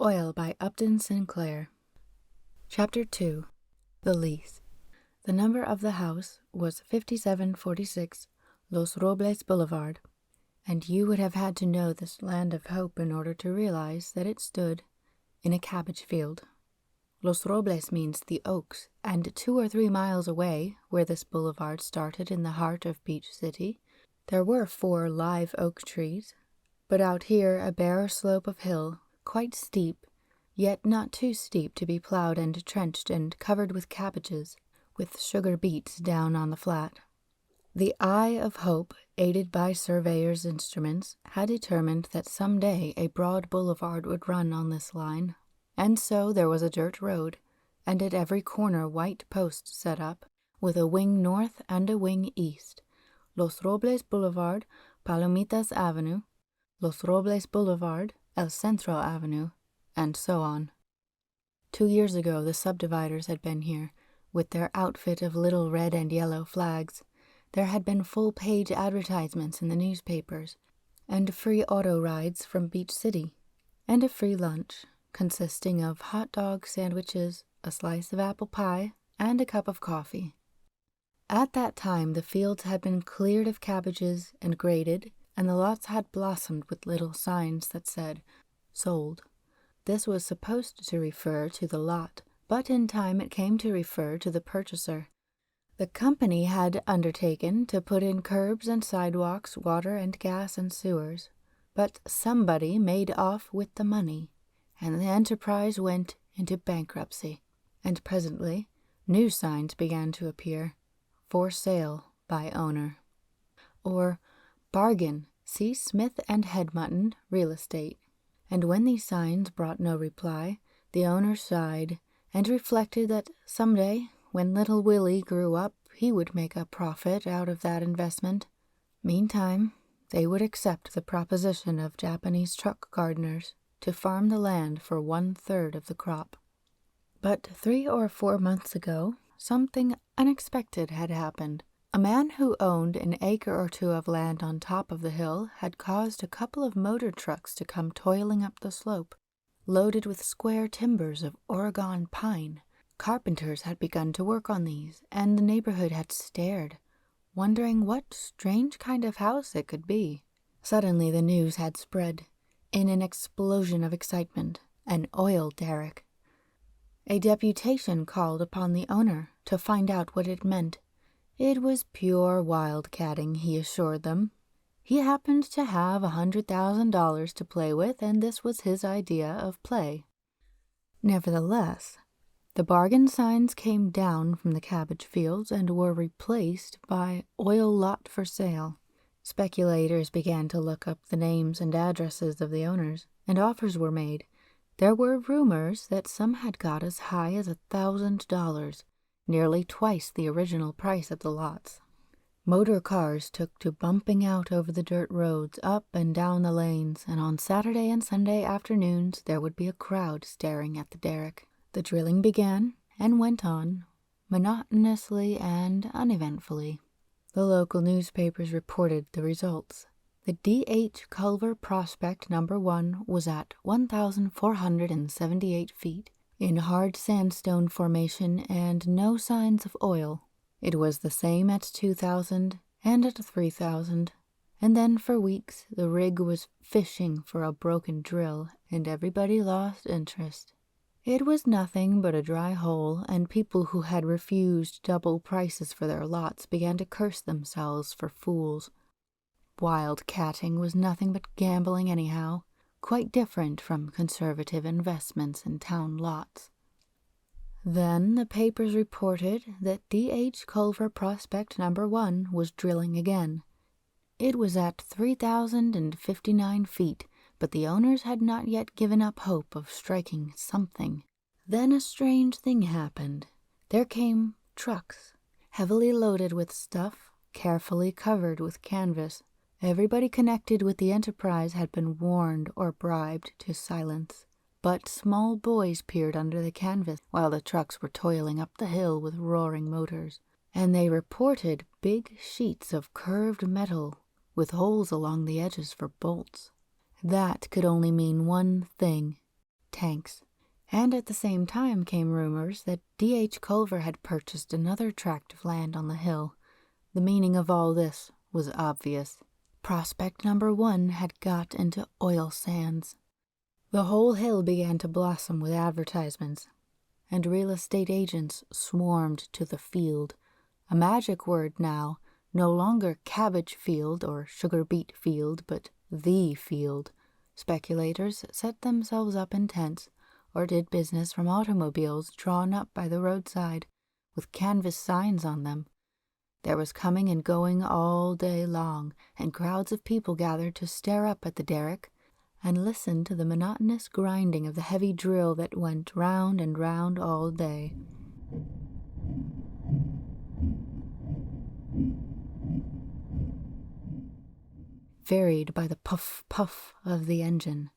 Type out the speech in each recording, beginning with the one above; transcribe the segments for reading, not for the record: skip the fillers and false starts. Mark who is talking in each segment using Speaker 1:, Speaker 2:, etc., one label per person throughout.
Speaker 1: Oil by Upton Sinclair. Chapter 2. The Lease. The number of the house was 5746 Los Robles Boulevard, and you would have had to know this land of hope in order to realize that it stood in a cabbage field. Los Robles means the oaks, and 2 or 3 miles away, where this boulevard started in the heart of Beach City, there were 4 live oak trees, but out here a bare slope of hill, quite steep, yet not too steep to be plowed and trenched and covered with cabbages, with sugar beets down on the flat. The eye of hope, aided by surveyors' instruments, had determined that some day a broad boulevard would run on this line, and so there was a dirt road, and at every corner white posts set up, with a wing north and a wing east. Los Robles Boulevard, Palomitas Avenue, Los Robles Boulevard, El Centro Avenue, and so on. 2 years ago the subdividers had been here, with their outfit of little red and yellow flags. There had been full-page advertisements in the newspapers, and free auto rides from Beach City, and a free lunch, consisting of hot dog sandwiches, a slice of apple pie, and a cup of coffee. At that time the fields had been cleared of cabbages and graded, and the lots had blossomed with little signs that said, "Sold." This was supposed to refer to the lot, but in time it came to refer to the purchaser. The company had undertaken to put in curbs and sidewalks, water and gas and sewers, but somebody made off with the money, and the enterprise went into bankruptcy, and presently new signs began to appear, "For sale by owner," or "Bargain, see Smith and Headmutton, real estate." And when these signs brought no reply, the owner sighed and reflected that some day, when little Willie grew up, he would make a profit out of that investment. Meantime, they would accept the proposition of Japanese truck gardeners to farm the land for 1/3 of the crop. But 3 or 4 months ago, something unexpected had happened. A man who owned an acre or 2 of land on top of the hill had caused a couple of motor trucks to come toiling up the slope, loaded with square timbers of Oregon pine. Carpenters had begun to work on these, and the neighborhood had stared, wondering what strange kind of house it could be. Suddenly the news had spread, in an explosion of excitement, an oil derrick. A deputation called upon the owner to find out what it meant. It was pure wildcatting, he assured them. He happened to have $100,000 to play with, and this was his idea of play. Nevertheless, the bargain signs came down from the cabbage fields and were replaced by "Oil Lot for Sale." Speculators began to look up the names and addresses of the owners, and offers were made. There were rumors that some had got as high as $1,000, nearly twice the original price of the lots. Motor cars took to bumping out over the dirt roads, up and down the lanes, and on Saturday and Sunday afternoons there would be a crowd staring at the derrick. The drilling began and went on, monotonously and uneventfully. The local newspapers reported the results. The D.H. Culver Prospect No. 1 was at 1,478 feet, in hard sandstone formation and no signs of oil. It was the same at 2,000 and at 3,000, and then for weeks the rig was fishing for a broken drill, and everybody lost interest. It was nothing but a dry hole, and people who had refused double prices for their lots began to curse themselves for fools. Wildcatting was nothing but gambling anyhow, quite different from conservative investments in town lots. Then the papers reported that D.H. Culver Prospect No. 1 was drilling again. It was at 3,059 feet, but the owners had not yet given up hope of striking something. Then a strange thing happened. There came trucks, heavily loaded with stuff, carefully covered with canvas. Everybody connected with the enterprise had been warned or bribed to silence, but small boys peered under the canvas while the trucks were toiling up the hill with roaring motors, and they reported big sheets of curved metal with holes along the edges for bolts. That could only mean one thing: tanks. And at the same time came rumors that D.H. Culver had purchased another tract of land on the hill. The meaning of all this was obvious. Prospect number 1 had got into oil sands. The whole hill began to blossom with advertisements, and real estate agents swarmed to the field. A magic word now, no longer cabbage field or sugar beet field, but the field. Speculators set themselves up in tents, or did business from automobiles drawn up by the roadside, with canvas signs on them. There was coming and going all day long, and crowds of people gathered to stare up at the derrick and listen to the monotonous grinding of the heavy drill that went round and round all day. Varied by the puff-puff of the engine.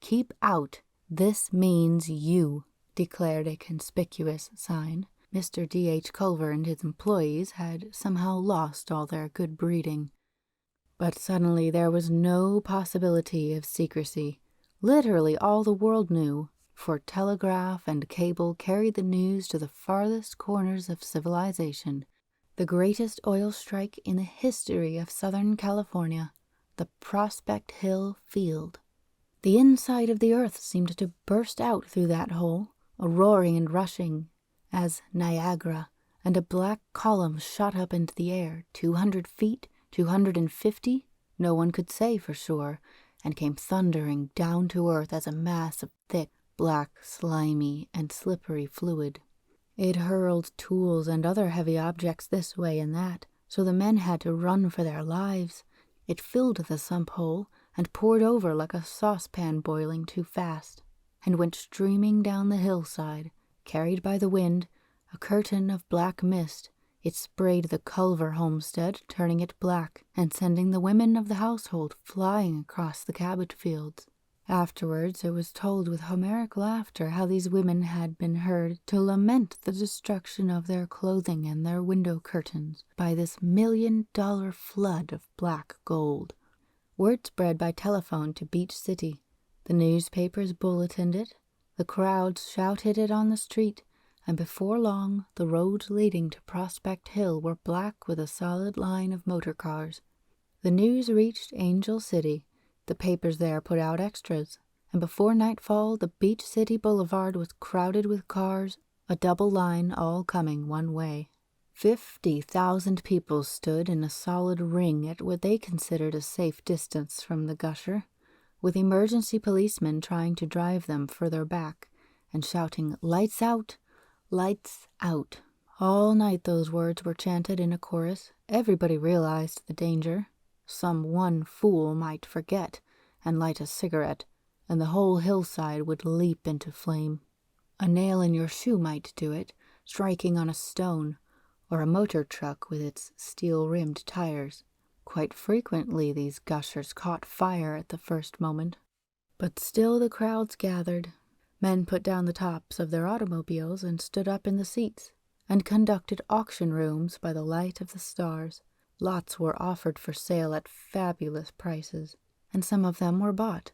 Speaker 1: "Keep out, this means you," declared a conspicuous sign. Mr. D.H. Culver and his employees had somehow lost all their good breeding. But suddenly there was no possibility of secrecy. Literally all the world knew, for telegraph and cable carried the news to the farthest corners of civilization. The greatest oil strike in the history of Southern California, the Prospect Hill field. The inside of the earth seemed to burst out through that hole, a roaring and rushing as Niagara, and a black column shot up into the air, 200 feet, 250, no one could say for sure, and came thundering down to earth as a mass of thick, black, slimy, and slippery fluid. It hurled tools and other heavy objects this way and that, so the men had to run for their lives. It filled the sump hole and poured over like a saucepan boiling too fast, and went streaming down the hillside. Carried by the wind, a curtain of black mist, it sprayed the Culver homestead, turning it black, and sending the women of the household flying across the cabbage fields. Afterwards it was told with Homeric laughter how these women had been heard to lament the destruction of their clothing and their window curtains by this $1,000,000 flood of black gold. Word spread by telephone to Beach City. The newspapers bulletined it. The crowds shouted it on the street, and before long the roads leading to Prospect Hill were black with a solid line of motor cars. The news reached Angel City. The papers there put out extras, and before nightfall the Beach City Boulevard was crowded with cars, a double line all coming one way. 50,000 people stood in a solid ring at what they considered a safe distance from the gusher, with emergency policemen trying to drive them further back, and shouting, "Lights out! Lights out!" All night those words were chanted in a chorus. Everybody realized the danger. Some one fool might forget and light a cigarette, and the whole hillside would leap into flame. A nail in your shoe might do it, striking on a stone, or a motor truck with its steel-rimmed tires. Quite frequently these gushers caught fire at the first moment. But still the crowds gathered. Men put down the tops of their automobiles and stood up in the seats, and conducted auction rooms by the light of the stars. Lots were offered for sale at fabulous prices, and some of them were bought.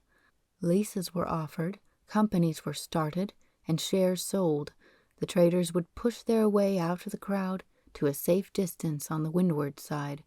Speaker 1: Leases were offered, companies were started, and shares sold. The traders would push their way out of the crowd to a safe distance on the windward side,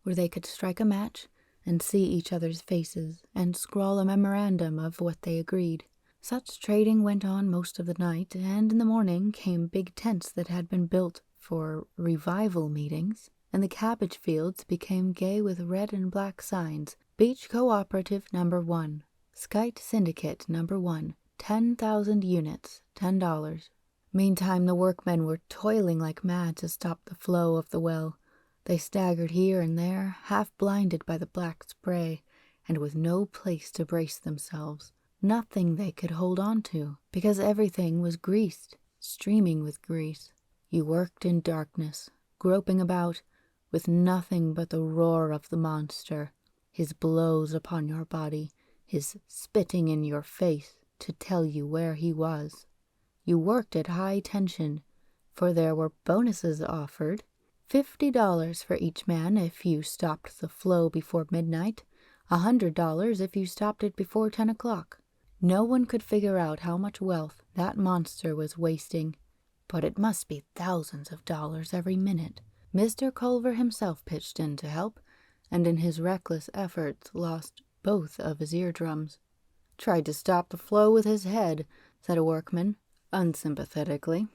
Speaker 1: where they could strike a match and see each other's faces and scrawl a memorandum of what they agreed. Such trading went on most of the night, and in the morning came big tents that had been built for revival meetings, and the cabbage fields became gay with red and black signs. Beach Cooperative No. 1, Skite Syndicate No. 1, 10,000 units, $10. Meantime the workmen were toiling like mad to stop the flow of the well. They staggered here and there, half blinded by the black spray, and with no place to brace themselves. Nothing they could hold on to, because everything was greased, streaming with grease. You worked in darkness, groping about, with nothing but the roar of the monster, his blows upon your body, his spitting in your face to tell you where he was. You worked at high tension, for there were bonuses offered, $50 for each man if you stopped the flow before midnight, $100 if you stopped it before 10 o'clock. No one could figure out how much wealth that monster was wasting, but it must be thousands of dollars every minute. Mr. Culver himself pitched in to help, and in his reckless efforts lost both of his eardrums. "Tried to stop the flow with his head," said a workman, unsympathetically.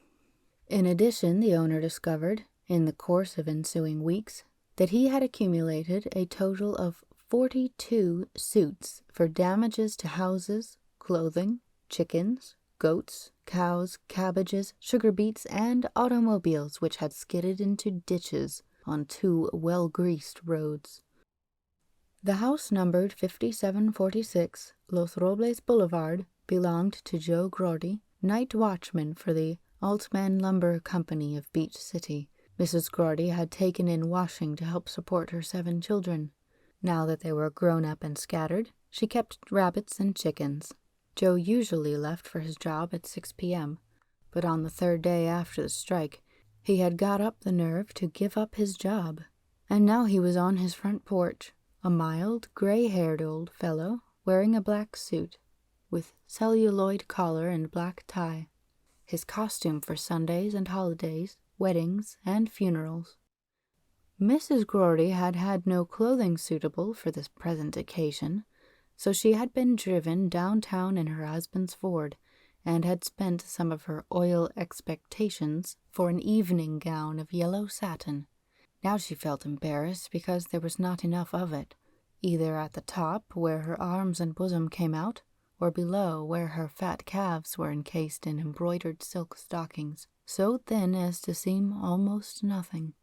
Speaker 1: In addition, the owner discovered, in the course of ensuing weeks, that he had accumulated a total of 42 suits for damages to houses, clothing, chickens, goats, cows, cabbages, sugar beets, and automobiles which had skidded into ditches on 2 well-greased roads. The house numbered 5746 Los Robles Boulevard belonged to Joe Grody, night watchman for the Altman Lumber Company of Beach City. Mrs. Grody had taken in washing to help support her 7 children. Now that they were grown up and scattered, she kept rabbits and chickens. Joe usually left for his job at 6 p.m., but on the 3rd day after the strike, he had got up the nerve to give up his job. And now he was on his front porch, a mild, gray-haired old fellow wearing a black suit, with celluloid collar and black tie, his costume for Sundays and holidays, weddings, and funerals. Mrs. Grody had had no clothing suitable for this present occasion, so she had been driven downtown in her husband's Ford, and had spent some of her oil expectations for an evening gown of yellow satin. Now she felt embarrassed because there was not enough of it, either at the top, where her arms and bosom came out, or below, where her fat calves were encased in embroidered silk stockings, so thin as to seem almost nothing.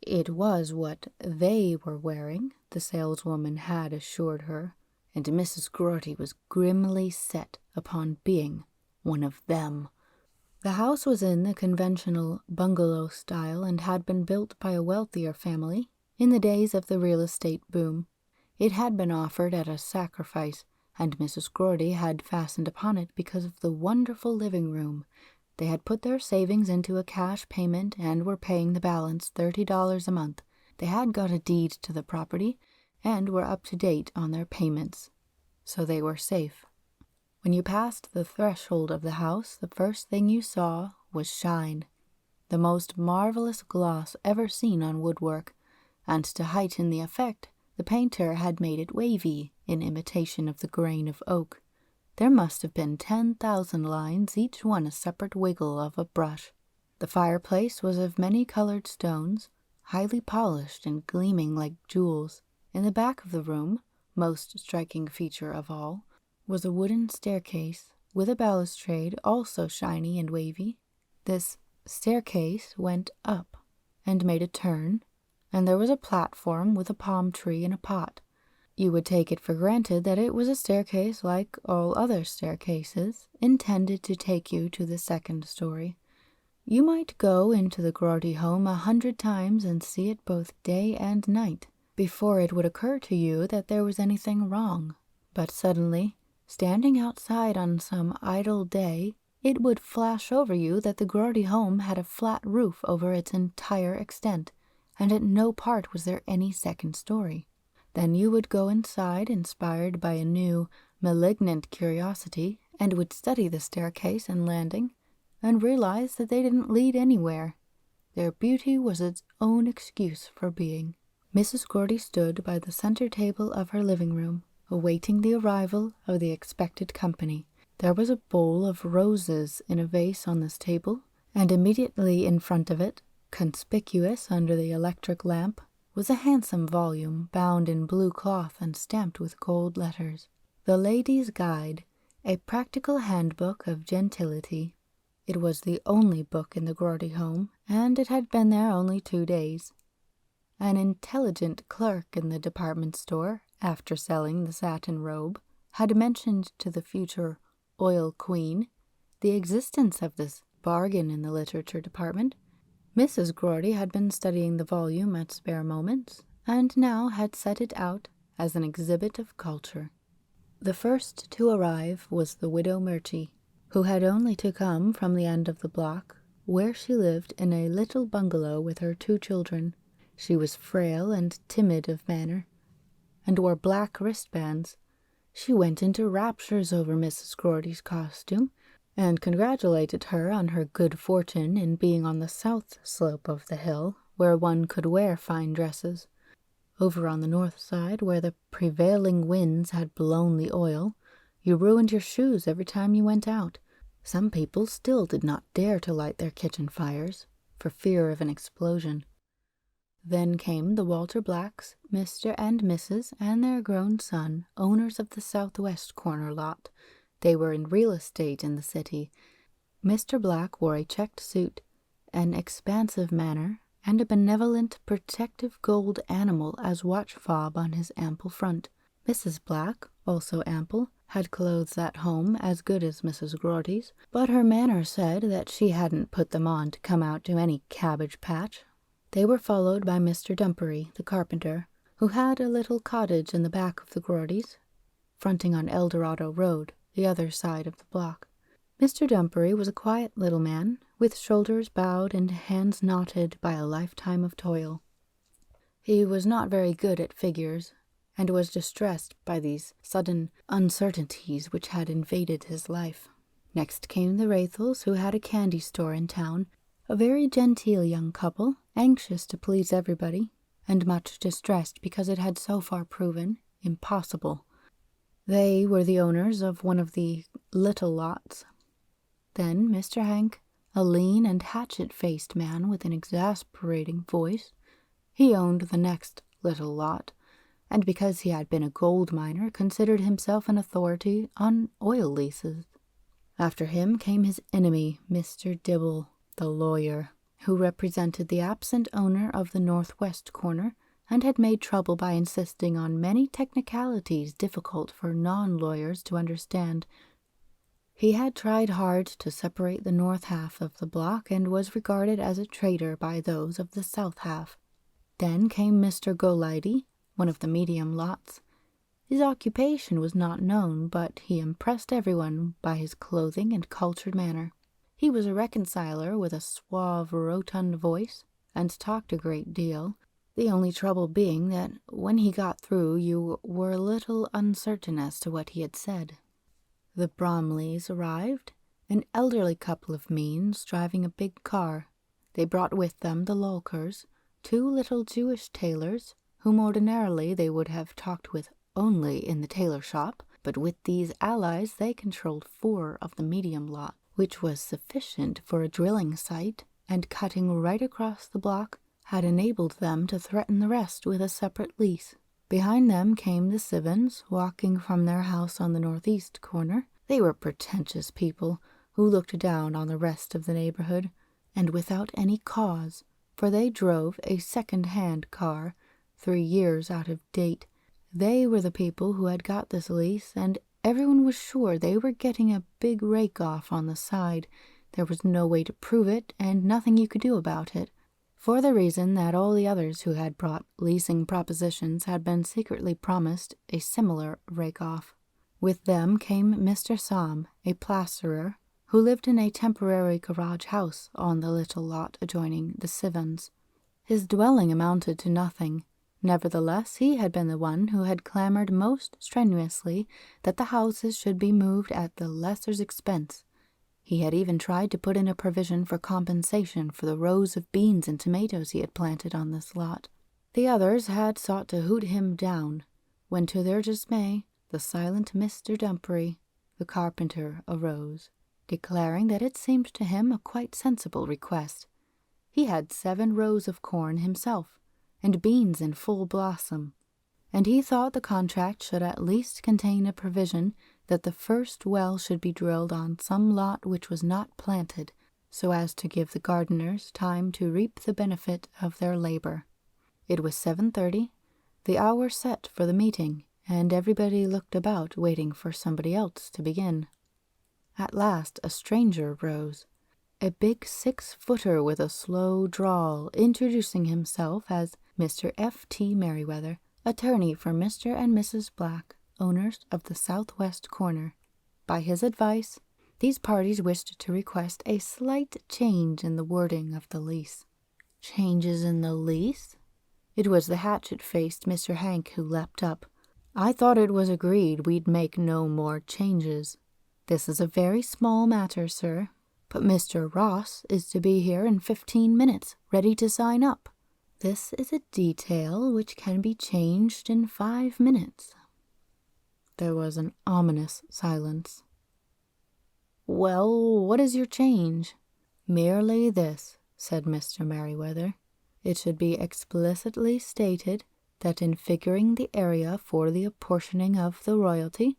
Speaker 1: It was what they were wearing, the saleswoman had assured her, and Mrs. Grody was grimly set upon being one of them. The house was in the conventional bungalow style and had been built by a wealthier family in the days of the real estate boom. It had been offered at a sacrifice, and Mrs. Grody had fastened upon it because of the wonderful living room. They had put their savings into a cash payment and were paying the balance, $30 a month. They had got a deed to the property and were up to date on their payments, so they were safe. When you passed the threshold of the house, the first thing you saw was shine, the most marvelous gloss ever seen on woodwork, and to heighten the effect, the painter had made it wavy in imitation of the grain of oak. There must have been 10,000 lines, each one a separate wiggle of a brush. The fireplace was of many-colored stones, highly polished and gleaming like jewels. In the back of the room, most striking feature of all, was a wooden staircase with a balustrade also shiny and wavy. This staircase went up and made a turn, and there was a platform with a palm tree in a pot. You would take it for granted that it was a staircase like all other staircases, intended to take you to the 2nd story. You might go into the Grody home 100 times and see it both day and night before it would occur to you that there was anything wrong. But suddenly, standing outside on some idle day, it would flash over you that the Grody home had a flat roof over its entire extent, and at no part was there any 2nd story. Then you would go inside, inspired by a new, malignant curiosity, and would study the staircase and landing, and realize that they didn't lead anywhere. Their beauty was its own excuse for being. Mrs. Grody stood by the center table of her living room, awaiting the arrival of the expected company. There was a bowl of roses in a vase on this table, and immediately in front of it, conspicuous under the electric lamp, was a handsome volume bound in blue cloth and stamped with gold letters. The Lady's Guide, a practical handbook of gentility. It was the only book in the Grody home, and it had been there only 2 days. An intelligent clerk in the department store, after selling the satin robe, had mentioned to the future oil queen the existence of this bargain in the literature department. Mrs. Grody had been studying the volume at spare moments, and now had set it out as an exhibit of culture. The first to arrive was the widow Murchie, who had only to come from the end of the block, where she lived in a little bungalow with her 2 children. She was frail and timid of manner, and wore black wristbands. She went into raptures over Mrs. Groardy's costume, and congratulated her on her good fortune in being on the south slope of the hill, where one could wear fine dresses. Over on the north side, where the prevailing winds had blown the oil, you ruined your shoes every time you went out. Some people still did not dare to light their kitchen fires, for fear of an explosion. Then came the Walter Blacks, Mr. and Mrs. and their grown son, owners of the southwest corner lot. They were in real estate in the city. Mr. Black wore a checked suit, an expansive manner, and a benevolent, protective gold animal as watch fob on his ample front. Mrs. Black, also ample, had clothes at home as good as Mrs. Groardy's, but her manner said that she hadn't put them on to come out to any cabbage patch. They were followed by Mr. Dumpery, the carpenter, who had a little cottage in the back of the Groardys, fronting on Eldorado Road, the other side of the block. Mr. Dumpery was a quiet little man, with shoulders bowed and hands knotted by a lifetime of toil. He was not very good at figures, and was distressed by these sudden uncertainties which had invaded his life. Next came the Wraithels, who had a candy store in town, a very genteel young couple, anxious to please everybody, and much distressed because it had so far proven impossible. They were the owners of one of the little lots. Then Mr. Hank, a lean and hatchet-faced man with an exasperating voice. He owned the next little lot, and because he had been a gold miner, considered himself an authority on oil leases. After him came his enemy, Mr. Dibble, the lawyer, who represented the absent owner of the northwest corner, and had made trouble by insisting on many technicalities difficult for non-lawyers to understand. He had tried hard to separate the north half of the block, and was regarded as a traitor by those of the south half. Then came Mr. Golightly, one of the medium lots. His occupation was not known, but he impressed everyone by his clothing and cultured manner. He was a reconciler with a suave, rotund voice, and talked a great deal, the only trouble being that when he got through you were a little uncertain as to what he had said. The Bromleys arrived, an elderly couple of means driving a big car. They brought with them the Lolkers, two little Jewish tailors, whom ordinarily they would have talked with only in the tailor shop, but with these allies they controlled 4 of the medium lot, which was sufficient for a drilling site, and cutting right across the block had enabled them to threaten the rest with a separate lease. Behind them came the Sivens, walking from their house on the northeast corner. They were pretentious people, who looked down on the rest of the neighborhood, and without any cause, for they drove a second-hand car, 3 years out of date. They were the people who had got this lease, and everyone was sure they were getting a big rake-off on the side. There was no way to prove it, and nothing you could do about it, for the reason that all the others who had brought leasing propositions had been secretly promised a similar rake-off. With them came Mr. Somm, a plasterer, who lived in a temporary garage house on the little lot adjoining the Sivens. His dwelling amounted to nothing. Nevertheless, he had been the one who had clamored most strenuously that the houses should be moved at the lessor's expense. He had even tried to put in a provision for compensation for the rows of beans and tomatoes he had planted on this lot. The others had sought to hoot him down, when to their dismay, the silent Mr. Dumpery, the carpenter, arose, declaring that it seemed to him a quite sensible request. He had 7 rows of corn himself, and beans in full blossom, and he thought the contract should at least contain a provision that the first well should be drilled on some lot which was not planted, so as to give the gardeners time to reap the benefit of their labor. It was 7:30, the hour set for the meeting, and everybody looked about waiting for somebody else to begin. At last a stranger rose, a big 6-footer with a slow drawl, introducing himself as Mr. F.T. Merriweather, attorney for Mr. and Mrs. Black, owners of the southwest corner. By his advice, these parties wished to request a slight change in the wording of the lease. Changes in the lease? It was the hatchet-faced Mr. Hank who leapt up. I thought it was agreed we'd make no more changes. This is a very small matter, sir, but Mr. Ross is to be here in 15 minutes, ready to sign up. This is a detail which can be changed in 5 minutes." There was an ominous silence. "Well, what is your change?" "Merely this," said Mr. Merriweather. "It should be explicitly stated that in figuring the area for the apportioning of the royalty,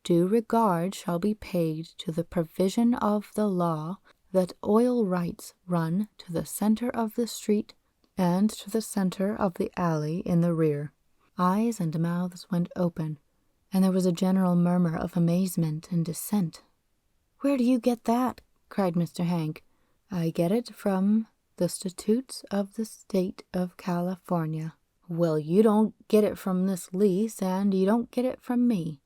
Speaker 1: due regard shall be paid to the provision of the law that oil rights run to the center of the street and to the center of the alley in the rear." Eyes and mouths went open, and there was a general murmur of amazement and dissent. "Where do you get that?" cried Mr. Hank. "I get it from the statutes of the state of California." "Well, you don't get it from this lease, and you don't get it from me."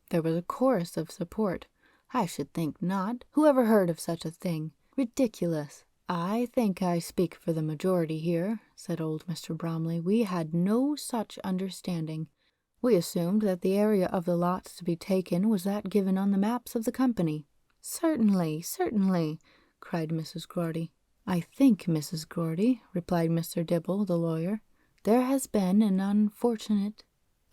Speaker 1: There was a chorus of support. "I should think not. Who ever heard of such a thing? Ridiculous." "I think I speak for the majority here," said old Mr. Bromley. "We had no such understanding. We assumed that the area of the lots to be taken was that given on the maps of the company." "Certainly, certainly," cried Mrs. Groddy. "I think, Mrs. Groddy," replied Mr. Dibble, the lawyer, "there has been an unfortunate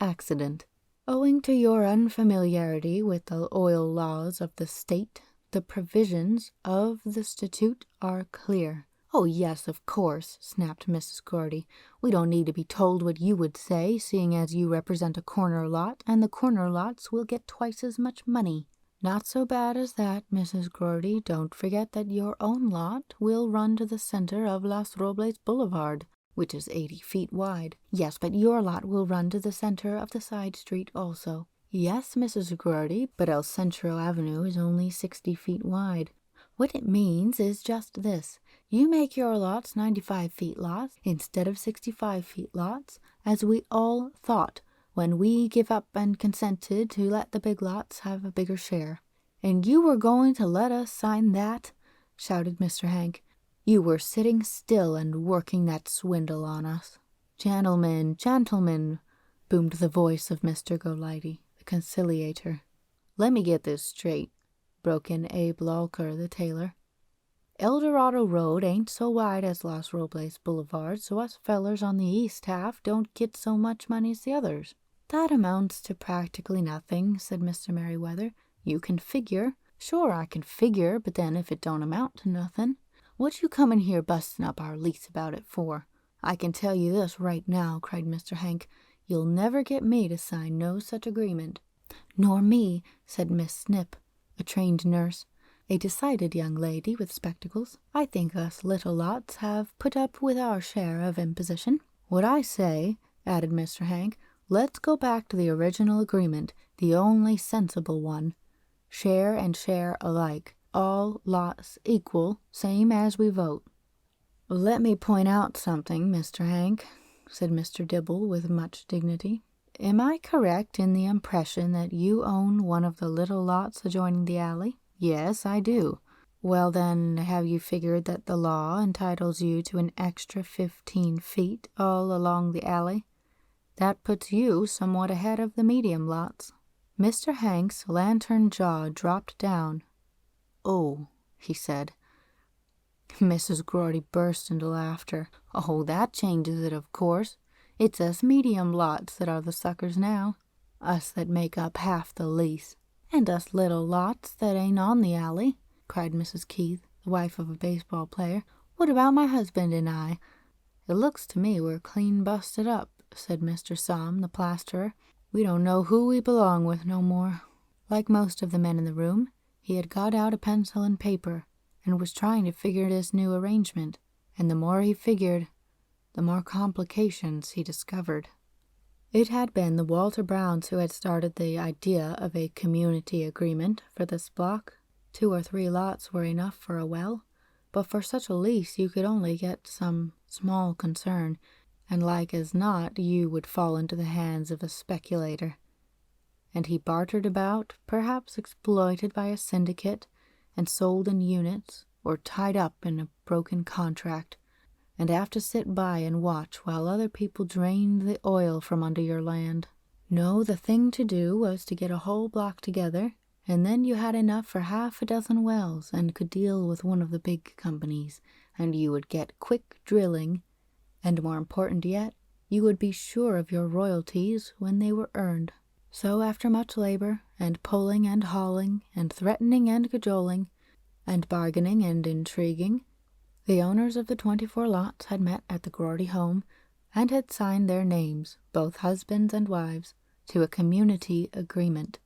Speaker 1: accident. Owing to your unfamiliarity with the oil laws of the state, the provisions of the statute are clear." "Oh, yes, of course," snapped Mrs. Groddy. "We don't need to be told what you would say, seeing as you represent a corner lot, and the corner lots will get twice as much money." "Not so bad as that, Mrs. Groddy. Don't forget that your own lot will run to the center of Las Robles Boulevard, which is 80 feet wide." "Yes, but your lot will run to the center of the side street also." "Yes, Mrs. Groddy, but El Centro Avenue is only 60 feet wide." "What it means is just this. You make your lots 95 feet lots instead of 65 feet lots, as we all thought when we give up and consented to let the big lots have a bigger share." "And you were going to let us sign that?" shouted Mr. Hank. "You were sitting still and working that swindle on us." "Gentlemen, gentlemen," boomed the voice of Mr. Golightly, the conciliator. "Let me get this straight," broke in Abe Lawker, the tailor. "El Dorado Road ain't so wide as Los Robles Boulevard, so us fellers on the east half don't get so much money as the others." "That amounts to practically nothing," said Mr. Merriweather. "You can figure." "Sure, I can figure, but then if it don't amount to nothing, what you coming here busting up our lease about it for?" "I can tell you this right now," cried Mr. Hank. "You'll never get me to sign no such agreement." "Nor me," said Miss Snip, a trained nurse, a decided young lady with spectacles. "I think us little lots have put up with our share of imposition." "What I say," added Mr. Hank, "let's go back to the original agreement, the only sensible one. Share and share alike. All lots equal, same as we vote." "Let me point out something, Mr. Hank," said Mr. Dibble with much dignity. "Am I correct in the impression that you own one of the little lots adjoining the alley?" "Yes, I do." "Well, then, have you figured that the law entitles you to an extra 15 feet all along the alley? That puts you somewhat ahead of the medium lots." Mr. Hank's lantern jaw dropped down. "Oh," he said. Mrs. Groddy burst into laughter. "Oh, that changes it, of course. It's us medium lots that are the suckers now. Us that make up half the lease." "And us little lots that ain't on the alley," cried Mrs. Keith, the wife of a baseball player. "What about my husband and I?" "It looks to me we're clean busted up," said Mr. Somm, the plasterer. "We don't know who we belong with no more." Like most of the men in the room, he had got out a pencil and paper and was trying to figure this new arrangement, and the more he figured, the more complications he discovered. It had been the Walter Browns who had started the idea of a community agreement for this block. 2 or 3 lots were enough for a well, but for such a lease you could only get some small concern, and like as not you would fall into the hands of a speculator. And he bartered about, perhaps exploited by a syndicate, and sold in units, or tied up in a broken contract, and have to sit by and watch while other people drained the oil from under your land. No, the thing to do was to get a whole block together, and then you had enough for half a dozen wells and could deal with one of the big companies, and you would get quick drilling, and more important yet, you would be sure of your royalties when they were earned. So after much labor, and pulling and hauling, and threatening and cajoling, and bargaining and intriguing, the owners of the 24 lots had met at the Groarty home and had signed their names, both husbands and wives, to a community agreement,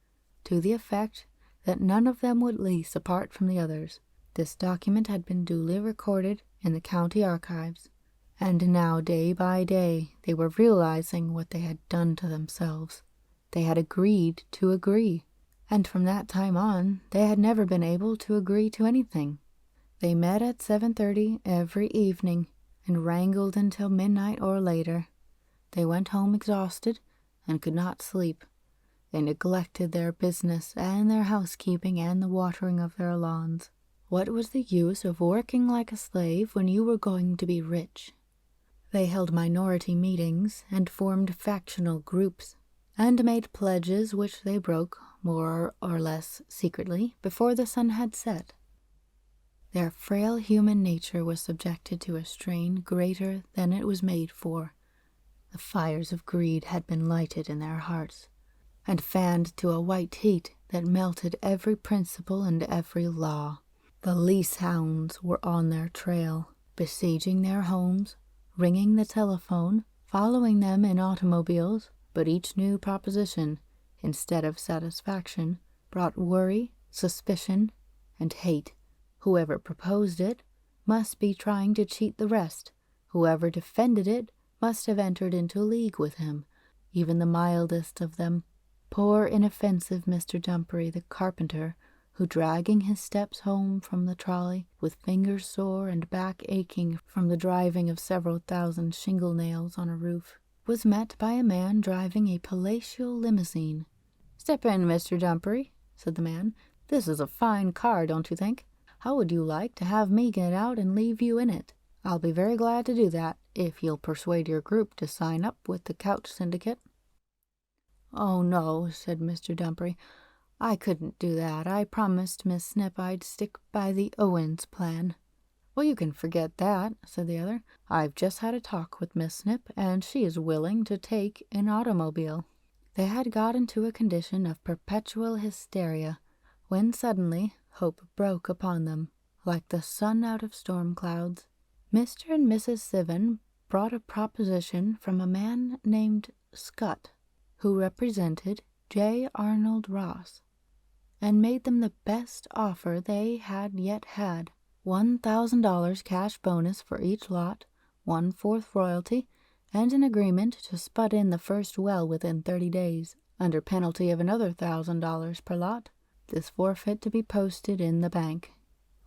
Speaker 1: to the effect that none of them would lease apart from the others. This document had been duly recorded in the county archives, and now day by day they were realizing what they had done to themselves. They had agreed to agree, and from that time on they had never been able to agree to anything. They met at 7:30 every evening and wrangled until midnight or later. They went home exhausted and could not sleep. They neglected their business and their housekeeping and the watering of their lawns. What was the use of working like a slave when you were going to be rich? They held minority meetings and formed factional groups and made pledges which they broke, more or less secretly, before the sun had set. Their frail human nature was subjected to a strain greater than it was made for. The fires of greed had been lighted in their hearts, and fanned to a white heat that melted every principle and every law. The lease hounds were on their trail, besieging their homes, ringing the telephone, following them in automobiles, but each new proposition, instead of satisfaction, brought worry, suspicion, and hate. Whoever proposed it must be trying to cheat the rest. Whoever defended it must have entered into league with him, even the mildest of them. Poor inoffensive Mr. Dumpery the carpenter, who, dragging his steps home from the trolley, with fingers sore and back aching from the driving of several thousand shingle nails on a roof, was met by a man driving a palatial limousine. "Step in, Mr. Dumpery," said the man. "This is a fine car, don't you think? How would you like to have me get out and leave you in it? I'll be very glad to do that, if you'll persuade your group to sign up with the Couch Syndicate." "Oh, no," said Mr. Dumpery. "I couldn't do that. I promised Miss Snip I'd stick by the Owens plan." "Well, you can forget that," said the other. "I've just had a talk with Miss Snip, and she is willing to take an automobile." They had got into a condition of perpetual hysteria, when suddenly hope broke upon them, like the sun out of storm clouds. Mr. and Mrs. Sivan brought a proposition from a man named Scott, who represented J. Arnold Ross, and made them the best offer they had yet had. $1,000 cash bonus for each lot, 1/4 royalty, and an agreement to spud in the first well within 30 days, under penalty of another $1,000 per lot, this forfeit to be posted in the bank.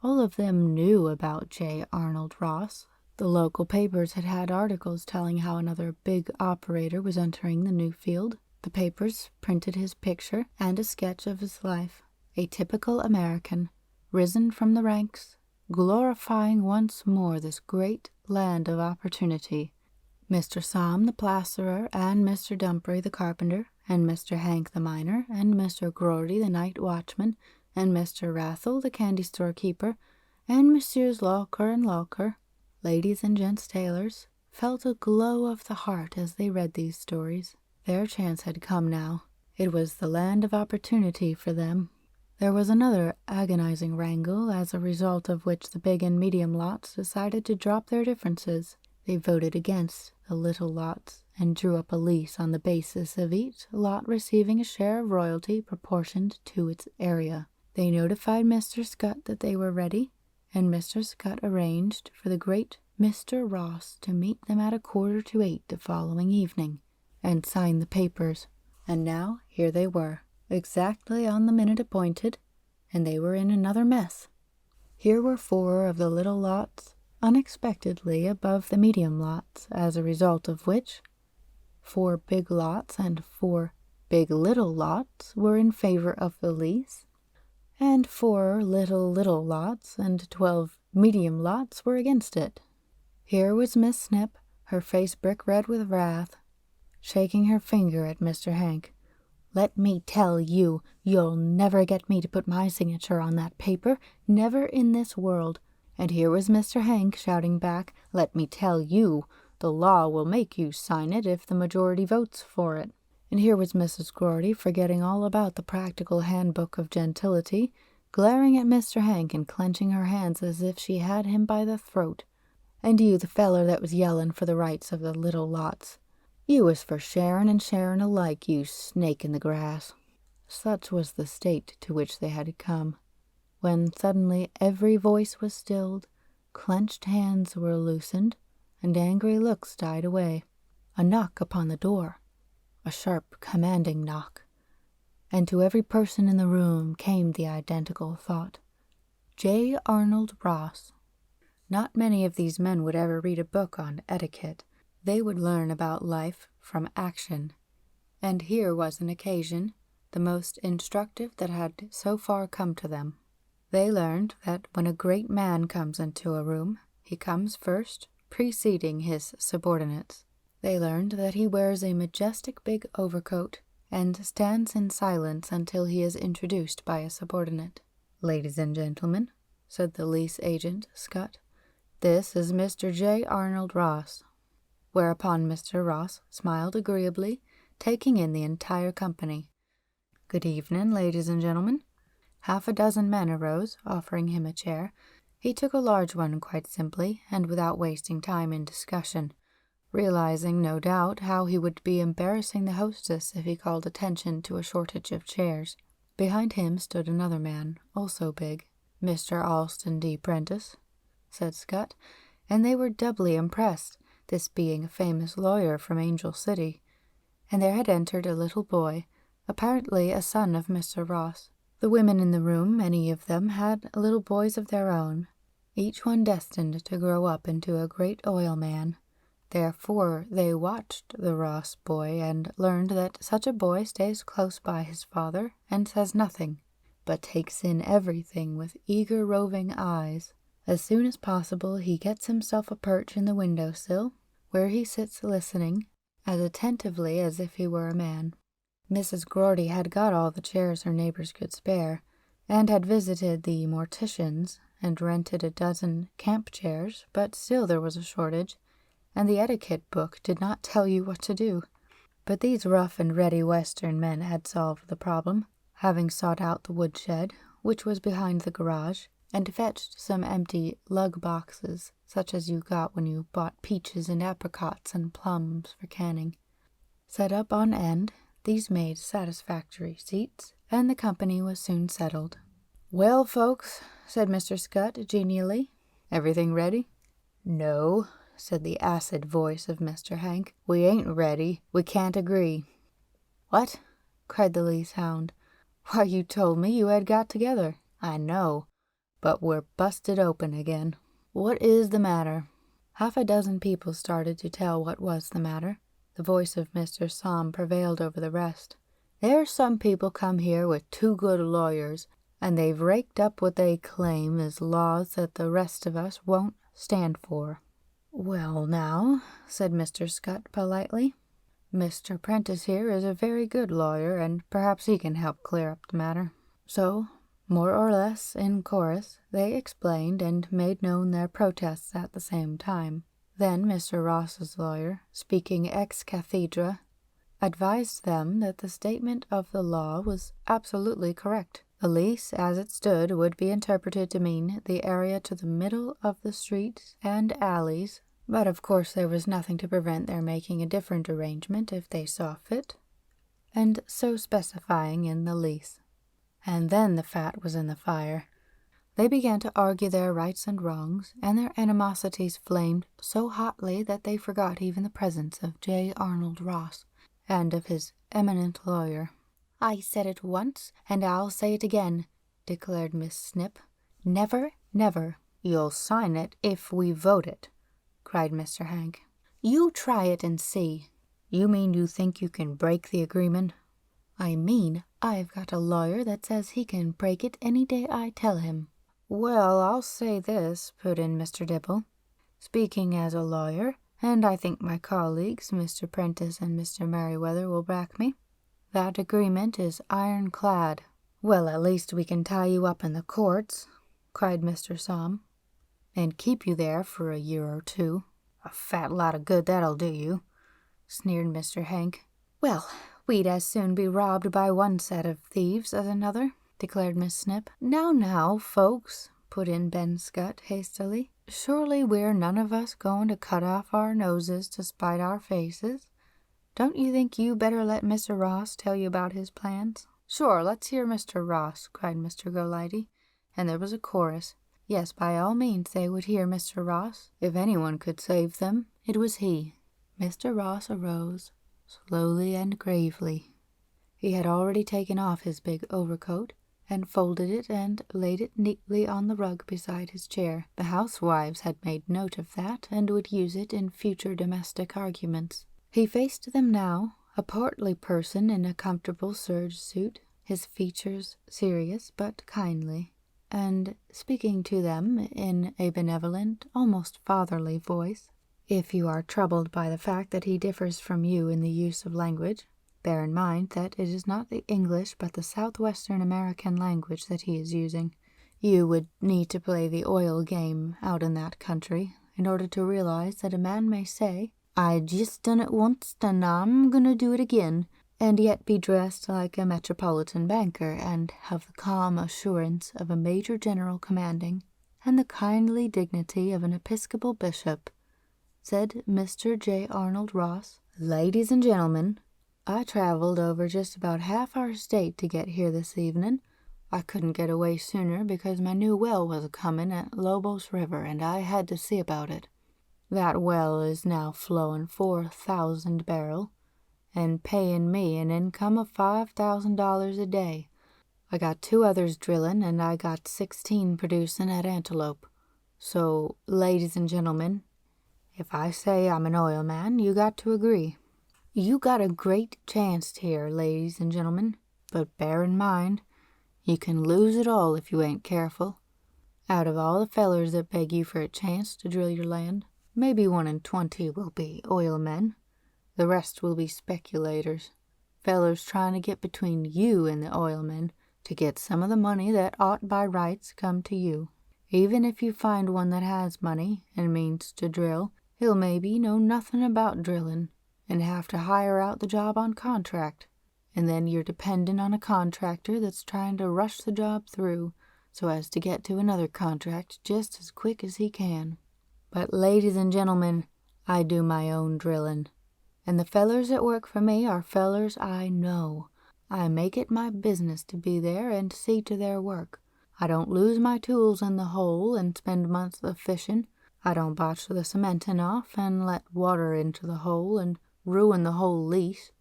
Speaker 1: All of them knew about J. Arnold Ross. The local papers had had articles telling how another big operator was entering the new field. The papers printed his picture and a sketch of his life, a typical American, risen from the ranks, glorifying once more this great land of opportunity. Mr. Sam the plasterer, and Mr. Dumpery the carpenter, and Mr. Hank the miner, and Mr. Groarty the night watchman, and Mr. Rathel the candy store keeper, and Messrs. Lawker and Lawker, ladies and gents tailors, felt a glow of the heart as they read these stories. Their chance had come now. It was the land of opportunity for them. There was another agonizing wrangle, as a result of which the big and medium lots decided to drop their differences. They voted against the little lots and drew up a lease on the basis of each lot receiving a share of royalty proportioned to its area. They notified Mr. Scott that they were ready, and Mr. Scott arranged for the great Mr. Ross to meet them at 7:45 the following evening and sign the papers. And now here they were, exactly on the minute appointed, and they were in another mess. Here were 4 of the little lots unexpectedly above the medium lots, as a result of which 4 big lots and 4 big little lots were in favor of the lease, and 4 little lots and 12 medium lots were against it. Here was Miss Snip, her face brick red with wrath. shaking her finger at Mr. Hank. "Let me tell you, you'll never get me to put my signature on that paper, never in this world." And here was Mr. Hank shouting back, "Let me tell you, the law will make you sign it if the majority votes for it." And here was Mrs. Groarty, forgetting all about the practical handbook of gentility, glaring at Mr. Hank and clenching her hands as if she had him by the throat. "And you, the feller that was yellin' for the rights of the little lots, you was for sharin' and sharin' alike, you snake in the grass." Such was the state to which they had come, when suddenly every voice was stilled, clenched hands were loosened, and angry looks died away. A knock upon the door, a sharp, commanding knock, and to every person in the room came the identical thought: J. Arnold Ross. Not many of these men would ever read a book on etiquette. They would learn about life from action. And here was an occasion, the most instructive that had so far come to them. They learned that when a great man comes into a room, he comes first, preceding his subordinates. They learned that he wears a majestic big overcoat and stands in silence until he is introduced by a subordinate. "Ladies and gentlemen," said the lease agent, Scott, "this is Mr. J. Arnold Ross." Whereupon Mr. Ross smiled agreeably, taking in the entire company. "Good evening, ladies and gentlemen." Half a dozen men arose, offering him a chair. He took a large one quite simply, and without wasting time in discussion, realizing, no doubt, how he would be embarrassing the hostess if he called attention to a shortage of chairs. Behind him stood another man, also big. "Mr. Alston D. Prentice," said Scott, and they were doubly impressed, this being a famous lawyer from Angel City. And there had entered a little boy, apparently a son of Mr. Ross. The women in the room, many of them, had little boys of their own, each one destined to grow up into a great oil man. Therefore they watched the Ross boy and learned that such a boy stays close by his father and says nothing, but takes in everything with eager roving eyes. As soon as possible he gets himself a perch in the window-sill, where he sits listening, as attentively as if he were a man. Mrs. Groarty had got all the chairs her neighbors could spare, and had visited the morticians and rented a dozen camp chairs, but still there was a shortage, and the etiquette book did not tell you what to do. But these rough and ready Western men had solved the problem, having sought out the woodshed, which was behind the garage, and fetched some empty lug boxes, such as you got when you bought peaches and apricots and plums for canning. Set up on end, these made satisfactory seats, and the company was soon settled. "Well, folks," said Mr. Scott genially, "everything ready?" "No," said the acid voice of Mr. Hank. "We ain't ready. We can't agree." "What?" cried the lease hound. "Why, you told me you had got together." "I know, but we're busted open again." "What is the matter?" Half a dozen people started to tell what was the matter. The voice of Mr. Somm prevailed over the rest. "There's some people come here with too good lawyers, and they've raked up what they claim is laws that the rest of us won't stand for." "Well, now," said Mr. Scott politely, "Mr. Prentice here is a very good lawyer, and perhaps he can help clear up the matter." So, more or less in chorus, they explained and made known their protests at the same time. Then Mr. Ross's lawyer, speaking ex cathedra, advised them that the statement of the law was absolutely correct. The lease, as it stood, would be interpreted to mean the area to the middle of the streets and alleys, but of course there was nothing to prevent their making a different arrangement if they saw fit, and so specifying in the lease. And then the fat was in the fire. They began to argue their rights and wrongs, and their animosities flamed so hotly that they forgot even the presence of J. Arnold Ross and of his eminent lawyer. "I said it once, and I'll say it again," declared Miss Snip. "Never, never." "You'll sign it if we vote it," cried Mr. Hank. "You try it and see." "You mean you think you can break the agreement?" "I mean I've got a lawyer that says he can break it any day I tell him." "Well, I'll say this," put in Mr. Dibble, speaking as a lawyer, and I think my colleagues, Mr. Prentice and Mr. Merriweather, will back me. That agreement is ironclad." "Well, at least we can tie you up in the courts," cried Mr. Somm, "and keep you there for a year or two." "A fat lot of good that'll do you," sneered Mr. Hank. "Well, we'd as soon be robbed by one set of thieves as another," declared Miss Snip. Now, folks," put in Ben Scott hastily. "Surely we're none of us going to cut off our noses to spite our faces. Don't you think you better let Mr. Ross tell you about his plans?" "Sure, let's hear Mr. Ross," cried Mr. Golightly, and there was a chorus. Yes, by all means they would hear Mr. Ross. If anyone could save them, it was he. Mr. Ross arose, slowly and gravely. He had already taken off his big overcoat, and folded it and laid it neatly on the rug beside his chair. The housewives had made note of that, and would use it in future domestic arguments. He faced them now, a portly person in a comfortable serge suit, his features serious but kindly, and speaking to them in a benevolent, almost fatherly voice. "If you are troubled by the fact that he differs from you in the use of language, bear in mind that it is not the English but the Southwestern American language that he is using. You would need to play the oil game out in that country in order to realize that a man may say, 'I just done it once and I'm gonna do it again,' and yet be dressed like a metropolitan banker and have the calm assurance of a major general commanding and the kindly dignity of an Episcopal bishop," said Mr. J. Arnold Ross. "Ladies and gentlemen, I traveled over just about half our state to get here this evening. I couldn't get away sooner because my new well was a-comin' at Lobos River and I had to see about it. That well is now flowin' 4,000 barrel and payin' me an income of $5,000 a day. I got 2 others drillin' and I got 16 producin' at Antelope. So, ladies and gentlemen, if I say I'm an oil man, you got to agree. You got a great chance here, ladies and gentlemen, but bear in mind, you can lose it all if you ain't careful. Out of all the fellers that beg you for a chance to drill your land, maybe 1 in 20 will be oil men. The rest will be speculators, fellers trying to get between you and the oil men to get some of the money that ought by rights come to you. Even if you find one that has money and means to drill, he'll maybe know nothing about drillin' and have to hire out the job on contract, and then you're dependent on a contractor that's trying to rush the job through so as to get to another contract just as quick as he can. But, ladies and gentlemen, I do my own drillin', and the fellers that work for me are fellers I know. I make it my business to be there and see to their work. I don't lose my tools in the hole and spend months a fishin'. I don't botch the cementin' off and let water into the hole and ruin the whole lease.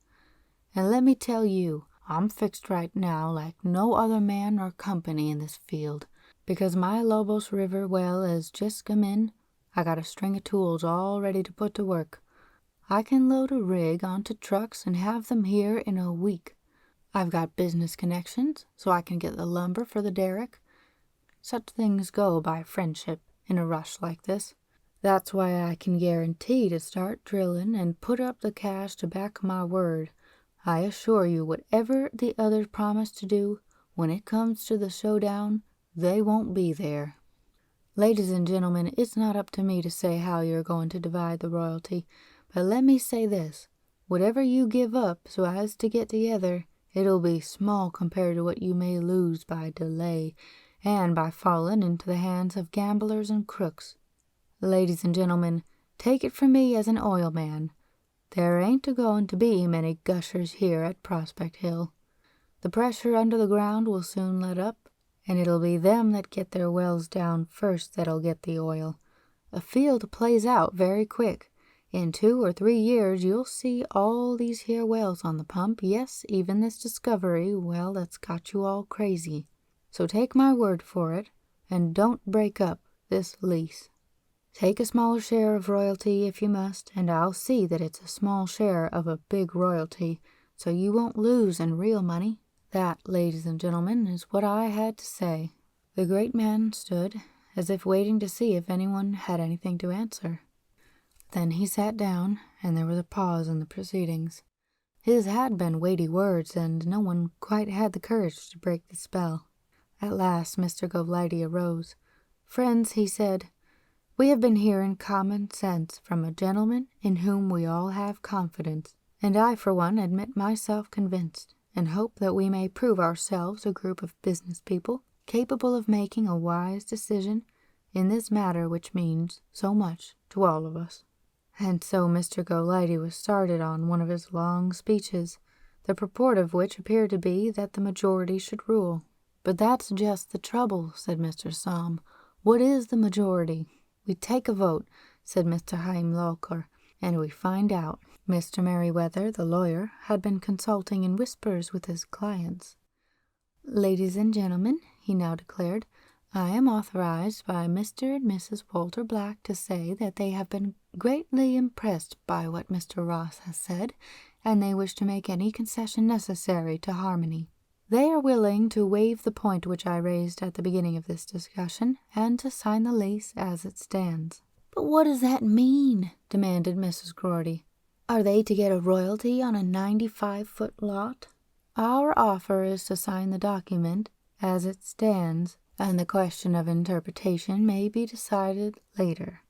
Speaker 1: And let me tell you, I'm fixed right now like no other man or company in this field, because my Lobos River well has just come in. I got a string of tools all ready to put to work. I can load a rig onto trucks and have them here in a week. I've got business connections, so I can get the lumber for the derrick. Such things go by friendship in a rush like this. That's why I can guarantee to start drilling and put up the cash to back my word. I assure you, whatever the others promise to do, when it comes to the showdown, they won't be there. Ladies and gentlemen, it's not up to me to say how you're going to divide the royalty, but let me say this. Whatever you give up so as to get together, it'll be small compared to what you may lose by delay and by falling into the hands of gamblers and crooks. Ladies and gentlemen, take it from me as an oil man. There ain't a-going to be many gushers here at Prospect Hill. The pressure under the ground will soon let up, and it'll be them that get their wells down first that'll get the oil. A field plays out very quick. In 2 or 3 years you'll see all these here wells on the pump, yes, even this discovery, well, that's got you all crazy. So take my word for it, and don't break up this lease. Take a small share of royalty if you must, and I'll see that it's a small share of a big royalty, so you won't lose in real money. That, ladies and gentlemen, is what I had to say." The great man stood, as if waiting to see if anyone had anything to answer. Then he sat down, and there was a pause in the proceedings. His had been weighty words, and no one quite had the courage to break the spell. At last Mr. Golightly arose. "Friends," he said, "we have been hearing common sense from a gentleman in whom we all have confidence, and I for one admit myself convinced, and hope that we may prove ourselves a group of business people capable of making a wise decision in this matter which means so much to all of us." And so Mr. Golightly was started on one of his long speeches, the purport of which appeared to be that the majority should rule. "But that's just the trouble," said Mr. Somm. "What is the majority?" "We take a vote," said Mr. Haim Lolker, "and we find out." Mr. Merriweather, the lawyer, had been consulting in whispers with his clients. "Ladies and gentlemen," he now declared, "I am authorized by Mr. and Mrs. Walter Black to say that they have been greatly impressed by what Mr. Ross has said, and they wish to make any concession necessary to harmony. They are willing to waive the point which I raised at the beginning of this discussion, and to sign the lease as it stands." "But what does that mean?" demanded Mrs. Groarty. "Are they to get a royalty on a 95-foot lot?" "Our offer is to sign the document as it stands, and the question of interpretation may be decided later."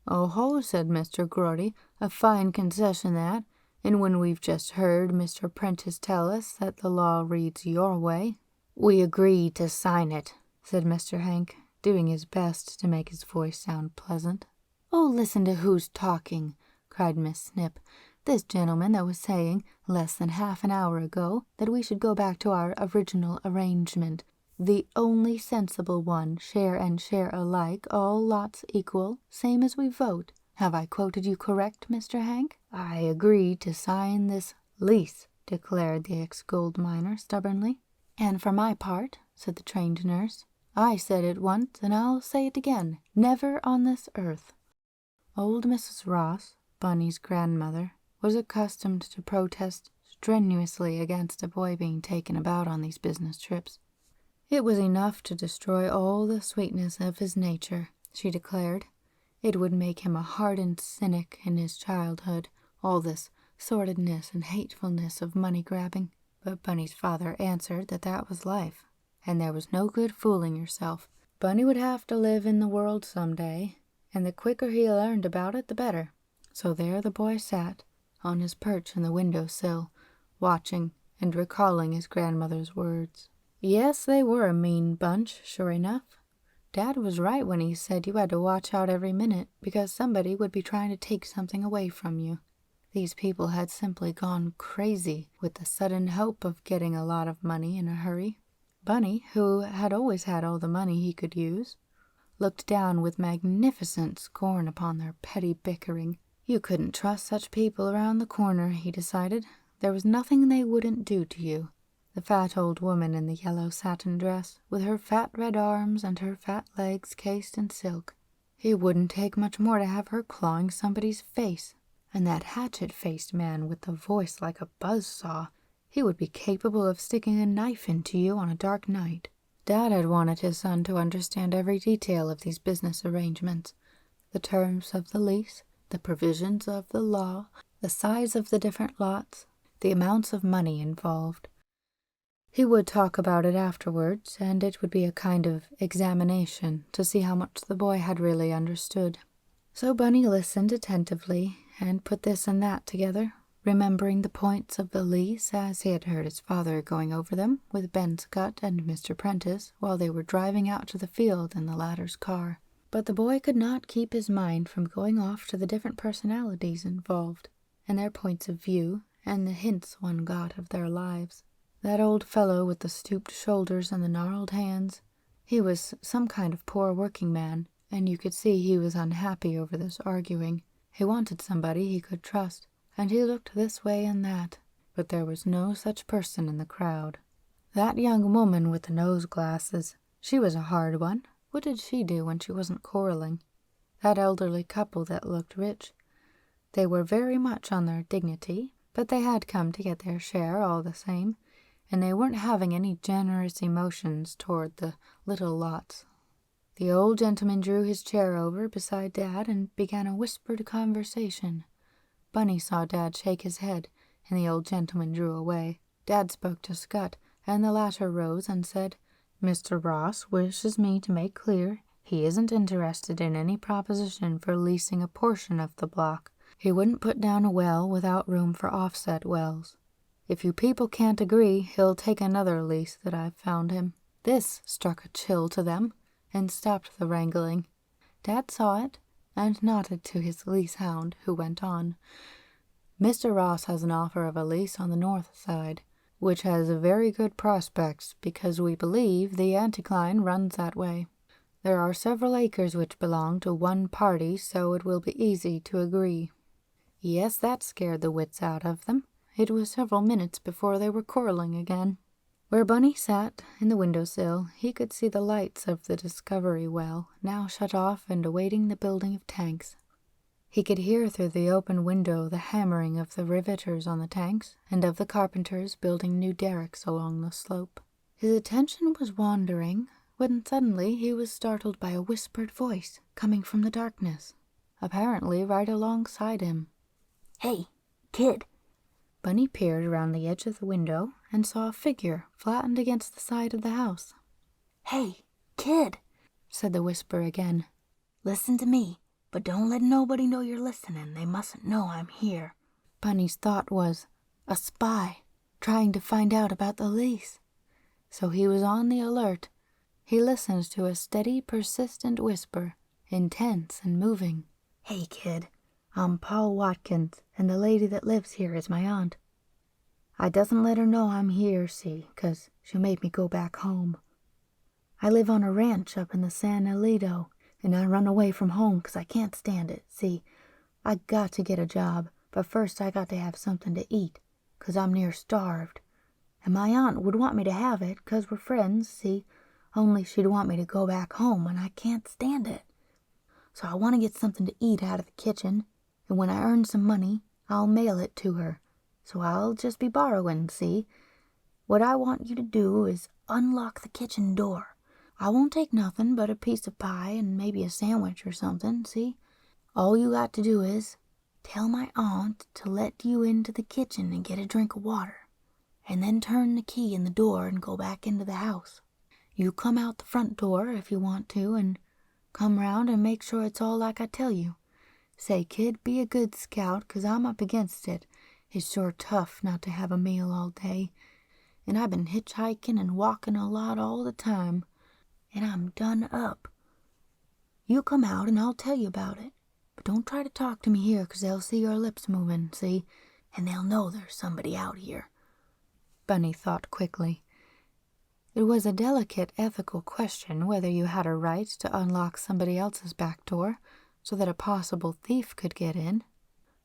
Speaker 1: "Oh-ho," said Mr. Groarty, "a fine concession that, and when we've just heard Mr. Prentice tell us that the law reads your way." "We agree to sign it," said Mr. Hank, doing his best to make his voice sound pleasant. "Oh, listen to who's talking," cried Miss Snip. "This gentleman that was saying, less than half an hour ago, that we should go back to our original arrangement. The only sensible one, share and share alike, all lots equal, same as we vote. Have I quoted you correct, Mr. Hank?" "I agree to sign this lease," declared the ex-gold miner stubbornly. "And for my part," said the trained nurse, "I said it once, and I'll say it again. Never on this earth." Old Mrs. Ross, Bunny's grandmother, was accustomed to protest strenuously against a boy being taken about on these business trips. It was enough to destroy all the sweetness of his nature, she declared. It would make him a hardened cynic in his childhood, all this sordidness and hatefulness of money-grabbing. But Bunny's father answered that that was life, and there was no good fooling yourself. Bunny would have to live in the world some day, and the quicker he learned about it, the better. So there the boy sat, on his perch in the window-sill, watching and recalling his grandmother's words. Yes, they were a mean bunch, sure enough. Dad was right when he said you had to watch out every minute, because somebody would be trying to take something away from you. These people had simply gone crazy with the sudden hope of getting a lot of money in a hurry. Bunny, who had always had all the money he could use, looked down with magnificent scorn upon their petty bickering. You couldn't trust such people around the corner, he decided. There was nothing they wouldn't do to you. The fat old woman in the yellow satin dress, with her fat red arms and her fat legs cased in silk. It wouldn't take much more to have her clawing somebody's face. And that hatchet-faced man with the voice like a buzzsaw, he would be capable of sticking a knife into you on a dark night. Dad had wanted his son to understand every detail of these business arrangements, the terms of the lease, the provisions of the law, the size of the different lots, the amounts of money involved. He would talk about it afterwards, and it would be a kind of examination to see how much the boy had really understood. So Bunny listened attentively, and put this and that together, remembering the points of the lease as he had heard his father going over them with Ben Scott and Mr. Prentice while they were driving out to the field in the latter's car. But the boy could not keep his mind from going off to the different personalities involved, and their points of view, and the hints one got of their lives. That old fellow with the stooped shoulders and the gnarled hands, he was some kind of poor working man, and you could see he was unhappy over this arguing. He wanted somebody he could trust, and he looked this way and that, but there was no such person in the crowd. That young woman with the nose glasses, she was a hard one. What did she do when she wasn't quarreling? That elderly couple that looked rich. They were very much on their dignity, but they had come to get their share all the same, and they weren't having any generous emotions toward the little lots. The old gentleman drew his chair over beside Dad and began a whispered conversation. Bunny saw Dad shake his head, and the old gentleman drew away. Dad spoke to Scott, and the latter rose and said, "Mr. Ross wishes me to make clear he isn't interested in any proposition for leasing a portion of the block. He wouldn't put down a well without room for offset wells. If you people can't agree, he'll take another lease that I've found him." This struck a chill to them and stopped the wrangling. Dad saw it and nodded to his lease hound, who went on. "Mr. Ross has an offer of a lease on the north side, which has very good prospects because we believe the anticline runs that way. There are several acres which belong to one party, so it will be easy to agree." Yes, that scared the wits out of them. It was several minutes before they were quarreling again. Where Bunny sat, in the window-sill, he could see the lights of the Discovery well, now shut off and awaiting the building of tanks. He could hear through the open window the hammering of the riveters on the tanks and of the carpenters building new derricks along the slope. His attention was wandering when suddenly he was startled by a whispered voice coming from the darkness, apparently right alongside him.
Speaker 2: "Hey, kid!"
Speaker 1: Bunny peered around the edge of the window and saw a figure flattened against the side of the house.
Speaker 2: "Hey, kid!"
Speaker 1: said the whisper again.
Speaker 2: "Listen to me, but don't let nobody know you're listening. They mustn't know I'm here."
Speaker 1: Bunny's thought was, a spy, trying to find out about the lease. So he was on the alert. He listened to a steady, persistent whisper, intense and moving.
Speaker 2: "Hey, kid, I'm Paul Watkins, and the lady that lives here is my aunt. I doesn't let her know I'm here, see, 'cause she'll make me go back home. I live on a ranch up in the San Elido, and I run away from home 'cause I can't stand it, see. I got to get a job, but first I got to have something to eat, 'cause I'm near starved. And my aunt would want me to have it 'cause we're friends, see, only she'd want me to go back home, and I can't stand it. So I want to get something to eat out of the kitchen, and when I earn some money, I'll mail it to her. So I'll just be borrowing, see. What I want you to do is unlock the kitchen door. I won't take nothing but a piece of pie and maybe a sandwich or something, see. All you got to do is tell my aunt to let you into the kitchen and get a drink of water, and then turn the key in the door and go back into the house. You come out the front door if you want to, and come round and make sure it's all like I tell you. Say, kid, be a good scout, 'cause I'm up against it. It's sure tough not to have a meal all day, and I've been hitchhiking and walking a lot all the time, and I'm done up. You come out and I'll tell you about it, but don't try to talk to me here, 'cause they'll see your lips moving, see, and they'll know there's somebody out here."
Speaker 1: Bunny thought quickly. It was a delicate ethical question whether you had a right to unlock somebody else's back door so that a possible thief could get in.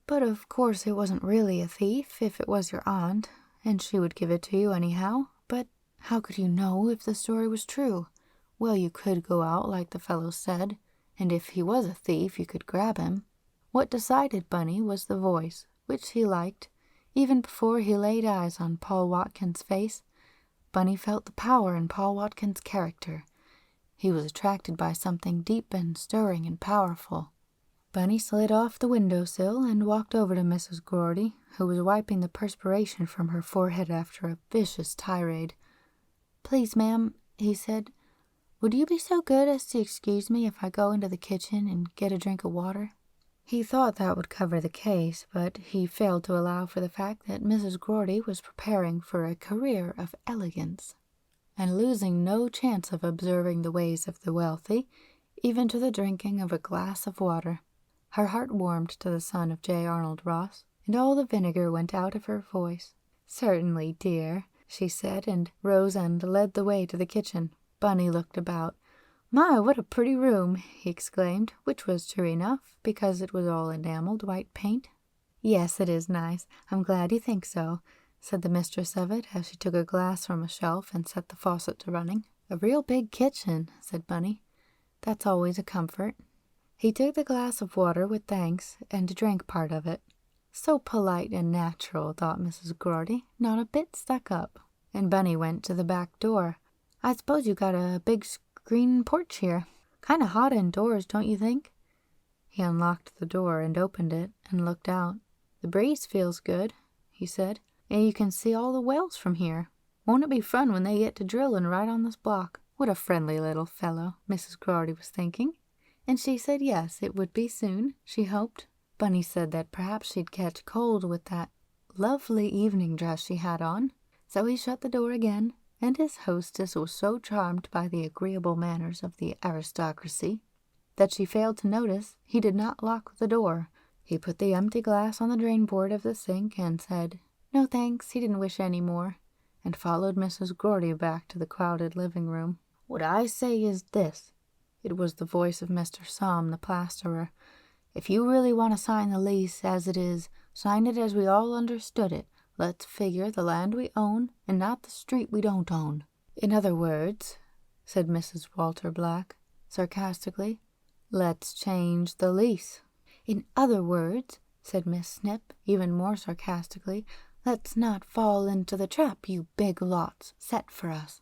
Speaker 1: But of course it wasn't really a thief if it was your aunt, and she would give it to you anyhow. But how could you know if the story was true? Well, you could go out like the fellow said, and if he was a thief you could grab him. What decided Bunny was the voice, which he liked. Even before he laid eyes on Paul Watkins' face, Bunny felt the power in Paul Watkins' character. He was attracted by something deep and stirring and powerful. Bunny slid off the window-sill and walked over to Mrs. Gordy, who was wiping the perspiration from her forehead after a vicious tirade. "Please, ma'am," he said, "would you be so good as to excuse me if I go into the kitchen and get a drink of water?" He thought that would cover the case, but he failed to allow for the fact that Mrs. Gordy was preparing for a career of elegance, and losing no chance of observing the ways of the wealthy, even to the drinking of a glass of water. Her heart warmed to the son of J. Arnold Ross, and all the vinegar went out of her voice. "Certainly, dear," she said, and rose and led the way to the kitchen. Bunny looked about. "My, what a pretty room!" he exclaimed, which was true enough, because it was all enameled white paint. "Yes, it is nice. I'm glad you think so," said the mistress of it, as she took a glass from a shelf and set the faucet to running. "A real big kitchen," said Bunny. "That's always a comfort." He took the glass of water with thanks and drank part of it. So polite and natural, thought Mrs. Gordy, not a bit stuck up. And Bunny went to the back door. "I suppose you got a big screen porch here." Kinda hot indoors, don't you think? He unlocked the door and opened it and looked out. The breeze feels good, he said, and you can see all the wells from here. Won't it be fun when they get to drilling right on this block? What a friendly little fellow, Mrs. Gardy was thinking. And she said yes, it would be soon, she hoped. Bunny said that perhaps she'd catch cold with that lovely evening dress she had on. So he shut the door again, and his hostess was so charmed by the agreeable manners of the aristocracy that she failed to notice he did not lock the door. He put the empty glass on the drain board of the sink and said, no thanks, he didn't wish any more, and followed Mrs. Gardy back to the crowded living room. What I say is this. It was the voice of Mr. Somm, the plasterer. If you really want to sign the lease as it is, sign it as we all understood it. Let's figure the land we own and not the street we don't own. In other words, said Mrs. Walter Black, sarcastically, let's change the lease. In other words, said Miss Snip, even more sarcastically, let's not fall into the trap you big lots set for us.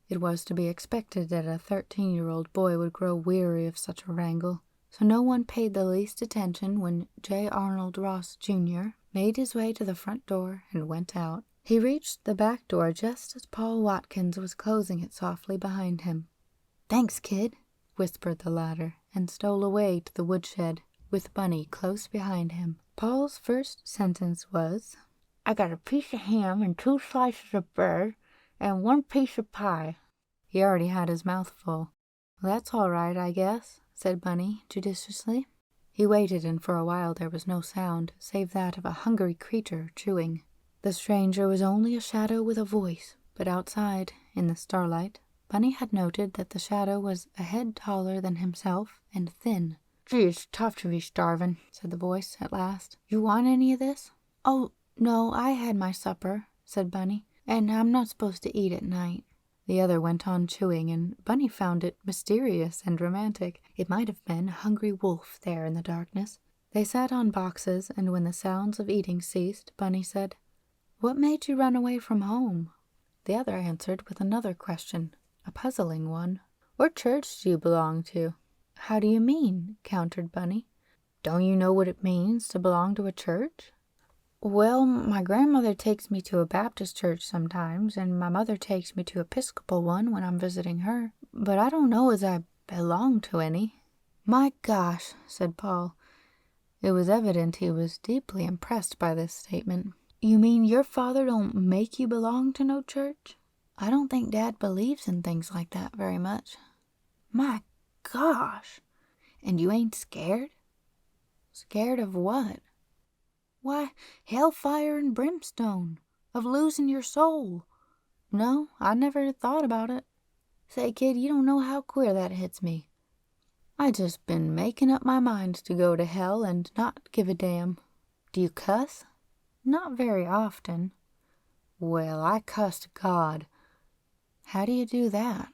Speaker 1: It was to be expected that a 13-year-old boy would grow weary of such a wrangle, so no one paid the least attention when J. Arnold Ross, Jr. made his way to the front door and went out. He reached the back door just as Paul Watkins was closing it softly behind him. Thanks, kid, whispered the latter, and stole away to the woodshed, with Bunny close behind him. Paul's first sentence was, I got a piece of ham and 2 slices of bread and 1 piece of pie. He already had his mouth full. That's all right, I guess, said Bunny judiciously. He waited, and for a while there was no sound, save that of a hungry creature chewing. The stranger was only a shadow with a voice, but outside, in the starlight, Bunny had noted that the shadow was a head taller than himself and thin. Gee, it's tough to be starving, said the voice at last. You want any of this? Oh, no, I had my supper, said Bunny, and I'm not supposed to eat at night. The other went on chewing, and Bunny found it mysterious and romantic. It might have been a hungry wolf there in the darkness. They sat on boxes, and when the sounds of eating ceased, Bunny said, What made you run away from home? The other answered with another question, a puzzling one. What church do you belong to? How do you mean? Countered Bunny. Don't you know what it means to belong to a church? Well, my grandmother takes me to a Baptist church sometimes, and my mother takes me to an Episcopal one when I'm visiting her, but I don't know as I belong to any. My gosh, said Paul. It was evident he was deeply impressed by this statement. You mean your father don't make you belong to no church? I don't think Dad believes in things like that very much. My gosh! And you ain't scared? Scared of what? Why, hellfire and brimstone, of losing your soul. No, I never thought about it. Say, kid, you don't know how queer that hits me. I just been making up my mind to go to hell and not give a damn. Do you cuss? Not very often. Well, I cussed God. How do you do that?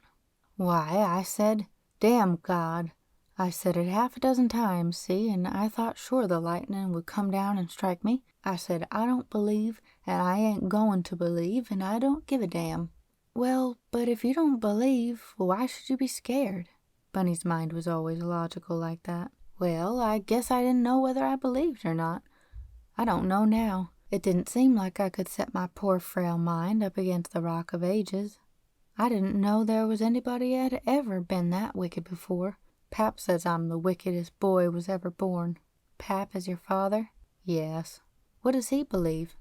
Speaker 1: Why, I said, damn God. I said it half a dozen times, see, and I thought sure the lightning would come down and strike me. I said, I don't believe, and I ain't going to believe, and I don't give a damn. Well, but if you don't believe, why should you be scared? Bunny's mind was always logical like that. Well, I guess I didn't know whether I believed or not. I don't know now. It didn't seem like I could set my poor frail mind up against the rock of ages. I didn't know there was anybody had ever been that wicked before. Pap says I'm the wickedest boy was ever born. Pap is your father? Yes. What does he believe?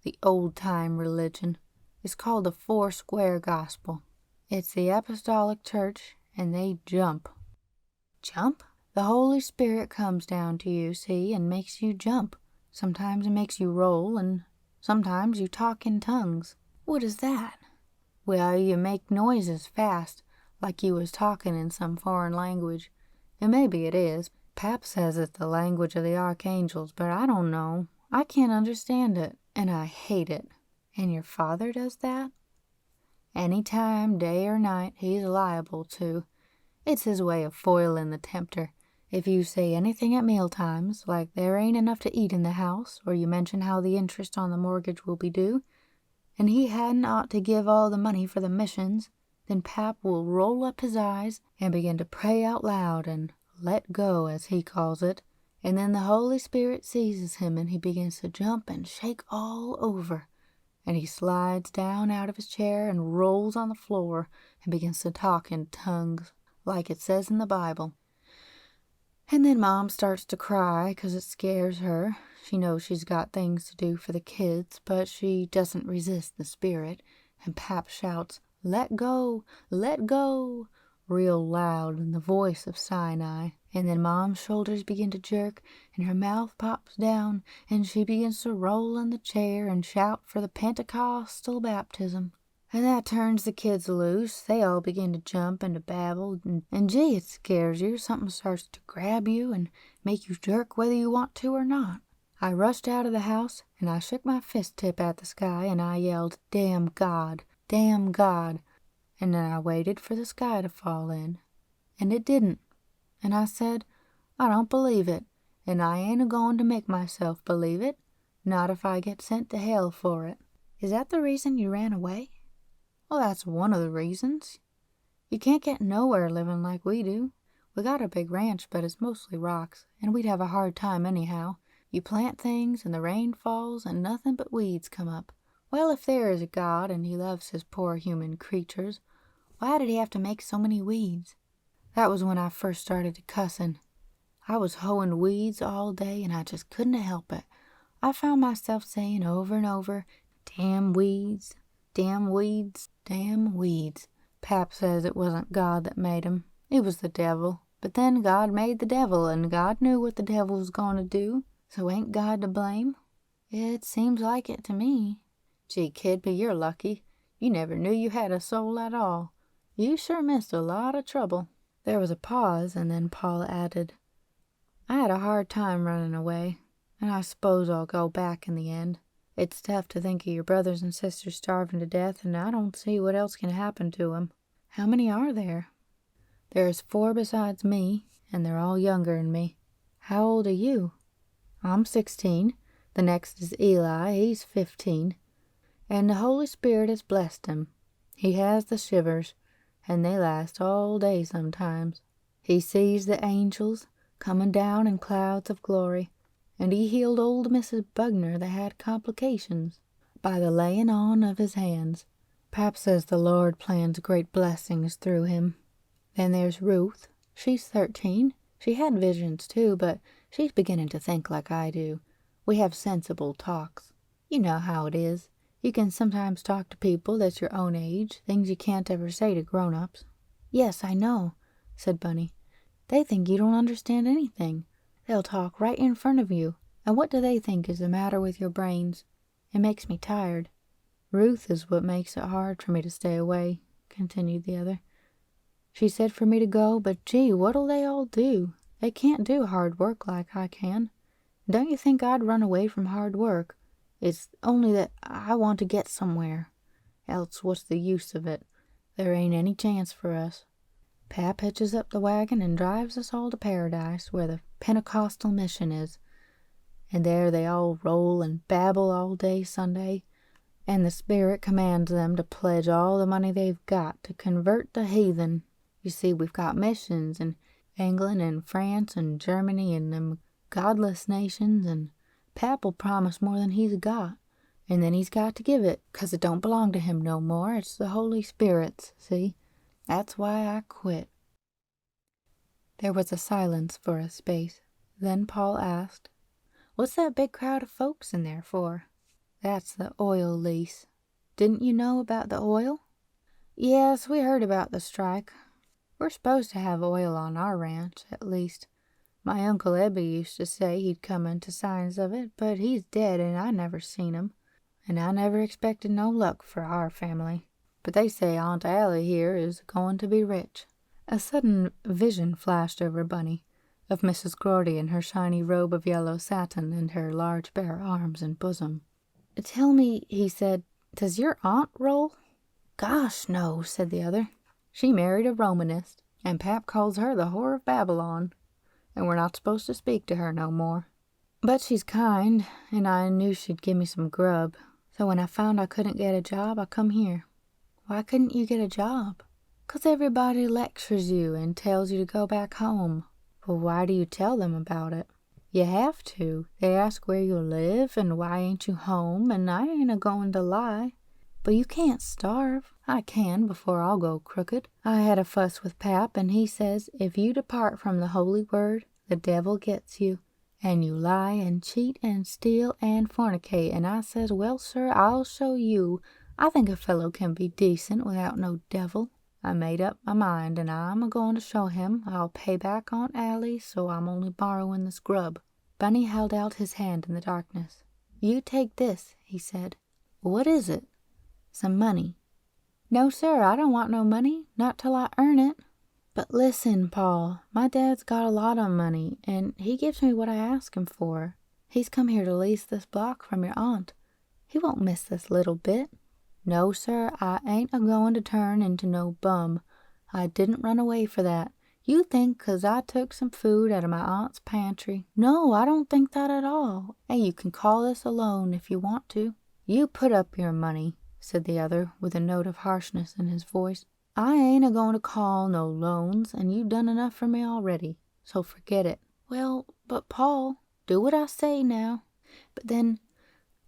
Speaker 1: The old-time religion. It's called the Four-Square Gospel. It's the Apostolic Church, and they jump. Jump? The Holy Spirit comes down to you, see, and makes you jump. Sometimes it makes you roll, and sometimes you talk in tongues. What is that? Well, you make noises fast, like you was talking in some foreign language. And maybe it is. Pap says it's the language of the archangels, but I don't know. I can't understand it, and I hate it. And your father does that? Any time, day or night, he's liable to. It's his way of foiling the tempter. If you say anything at meal times, like there ain't enough to eat in the house, or you mention how the interest on the mortgage will be due, and he hadn't ought to give all the money for the missions, Then Pap will roll up his eyes and begin to pray out loud and let go, as he calls it. And then the Holy Spirit seizes him and he begins to jump and shake all over. And he slides down out of his chair and rolls on the floor and begins to talk in tongues, like it says in the Bible. And then Mom starts to cry 'cause it scares her. She knows she's got things to do for the kids, but she doesn't resist the spirit. And Pap shouts, "Let go! Let go!" real loud in the voice of Sinai. And then Mom's shoulders begin to jerk and her mouth pops down and she begins to roll in the chair and shout for the Pentecostal baptism. And that turns the kids loose. They all begin to jump and to babble, and gee, it scares you. Something starts to grab you and make you jerk whether you want to or not. I rushed out of the house, and I shook my fist tip at the sky, and I yelled, "Damn God! Damn God!" And then I waited for the sky to fall in. And it didn't. And I said, "I don't believe it, and I ain't a-going to make myself believe it, not if I get sent to hell for it."
Speaker 2: Is that the reason you ran away?
Speaker 1: Well, that's one of the reasons. You can't get nowhere living like we do. We got a big ranch, but it's mostly rocks, and we'd have a hard time anyhow. You plant things, and the rain falls, and nothing but weeds come up. Well, if there is a God, and he loves his poor human creatures, why did he have to make so many weeds? That was when I first started to cussing. I was hoeing weeds all day, and I just couldn't help it. I found myself saying over and over, "Damn weeds, damn weeds, damn weeds." Pap says it wasn't God that made 'em. It was the devil. But then God made the devil, and God knew what the devil was going to do. So ain't God to blame? It seems like it to me. Gee, kid, but you're lucky. You never knew you had a soul at all. You sure missed a lot of trouble. There was a pause, and then Paul added, "I had a hard time running away, and I suppose I'll go back in the end. It's tough to think of your brothers and sisters starving to death, and I don't see what else can happen to 'em." "How many are there?" "There's 4 besides me, and they're all younger than me." "How old are you?" "I'm 16. The next is Eli. He's 15. And the Holy Spirit has blessed him. He has the shivers, and they last all day sometimes. He sees the angels coming down in clouds of glory, and he healed old Mrs. Bugner that had complications by the laying on of his hands. Pap says the Lord plans great blessings through him. Then there's Ruth. She's 13. She had visions too, but she's beginning to think like I do. We have sensible talks. You know how it is. You can sometimes talk to people that's your own age, things you can't ever say to grown-ups.
Speaker 2: "Yes, I know," said Bunny. "They think you don't understand anything. They'll talk right in front of you, and what do they think is the matter with your brains? It makes me tired."
Speaker 1: "Ruth is what makes it hard for me to stay away," continued the other. "She said for me to go, but gee, what'll they all do? They can't do hard work like I can. Don't you think I'd run away from hard work? It's only that I want to get somewhere. Else what's the use of it? There ain't any chance for us. Pap hitches up the wagon and drives us all to Paradise, where the Pentecostal mission is. And there they all roll and babble all day Sunday, and the Spirit commands them to pledge all the money they've got to convert the heathen. You see, we've got missions in England and France and Germany and them godless nations, and Pap'll promise more than he's got, and then he's got to give it, 'cause it don't belong to him no more. It's the Holy Spirit's, see? That's why I quit." There was a silence for a space. Then Paul asked, "What's that big crowd of folks in there for?" "That's the oil lease. Didn't you know about the oil?" "Yes, we heard about the strike. We're supposed to have oil on our ranch, at least. My Uncle Ebby used to say he'd come into signs of it, but he's dead and I never seen him, and I never expected no luck for our family. But they say Aunt Allie here is going to be rich." A sudden vision flashed over Bunny, of Mrs. Gordie in her shiny robe of yellow satin and her large bare arms and bosom. "Tell me," he said, "does your aunt roll?" "Gosh, no," said the other. "She married a Romanist, and Pap calls her the whore of Babylon, and we're not supposed to speak to her no more. But she's kind, and I knew she'd give me some grub, so when I found I couldn't get a job, I come here." "Why couldn't you get a job?" 'Cause everybody lectures you and tells you to go back home. Well, why do you tell them about it? You have to. They ask where you live and why ain't you home, and I ain't a-going to lie. But you can't starve. I can before I'll go crooked. I had a fuss with Pap, and he says if you depart from the holy word, the devil gets you. And you lie and cheat and steal and fornicate. And I says, well, sir, I'll show you. I think a fellow can be decent without no devil. I made up my mind, and I'm a-going to show him. I'll pay back Aunt Allie, so I'm only borrowing the scrub. Bunny held out his hand in the darkness. You take this, he said. What is it? Some money. No, sir, I don't want no money, not till I earn it. But listen, Paul, my dad's got a lot of money, and he gives me what I ask him for. He's come here to lease this block from your aunt. He won't miss this little bit. No, sir, I ain't a-going to turn into no bum. I didn't run away for that. You think 'cause I took some food out of my aunt's pantry. No, I don't think that at all. And you can call this a loan if you want to. You put up your money, said the other, with a note of harshness in his voice. I ain't a-going to call no loans, and you done enough for me already, so forget it. Well, but Paul, do what I say now. But then,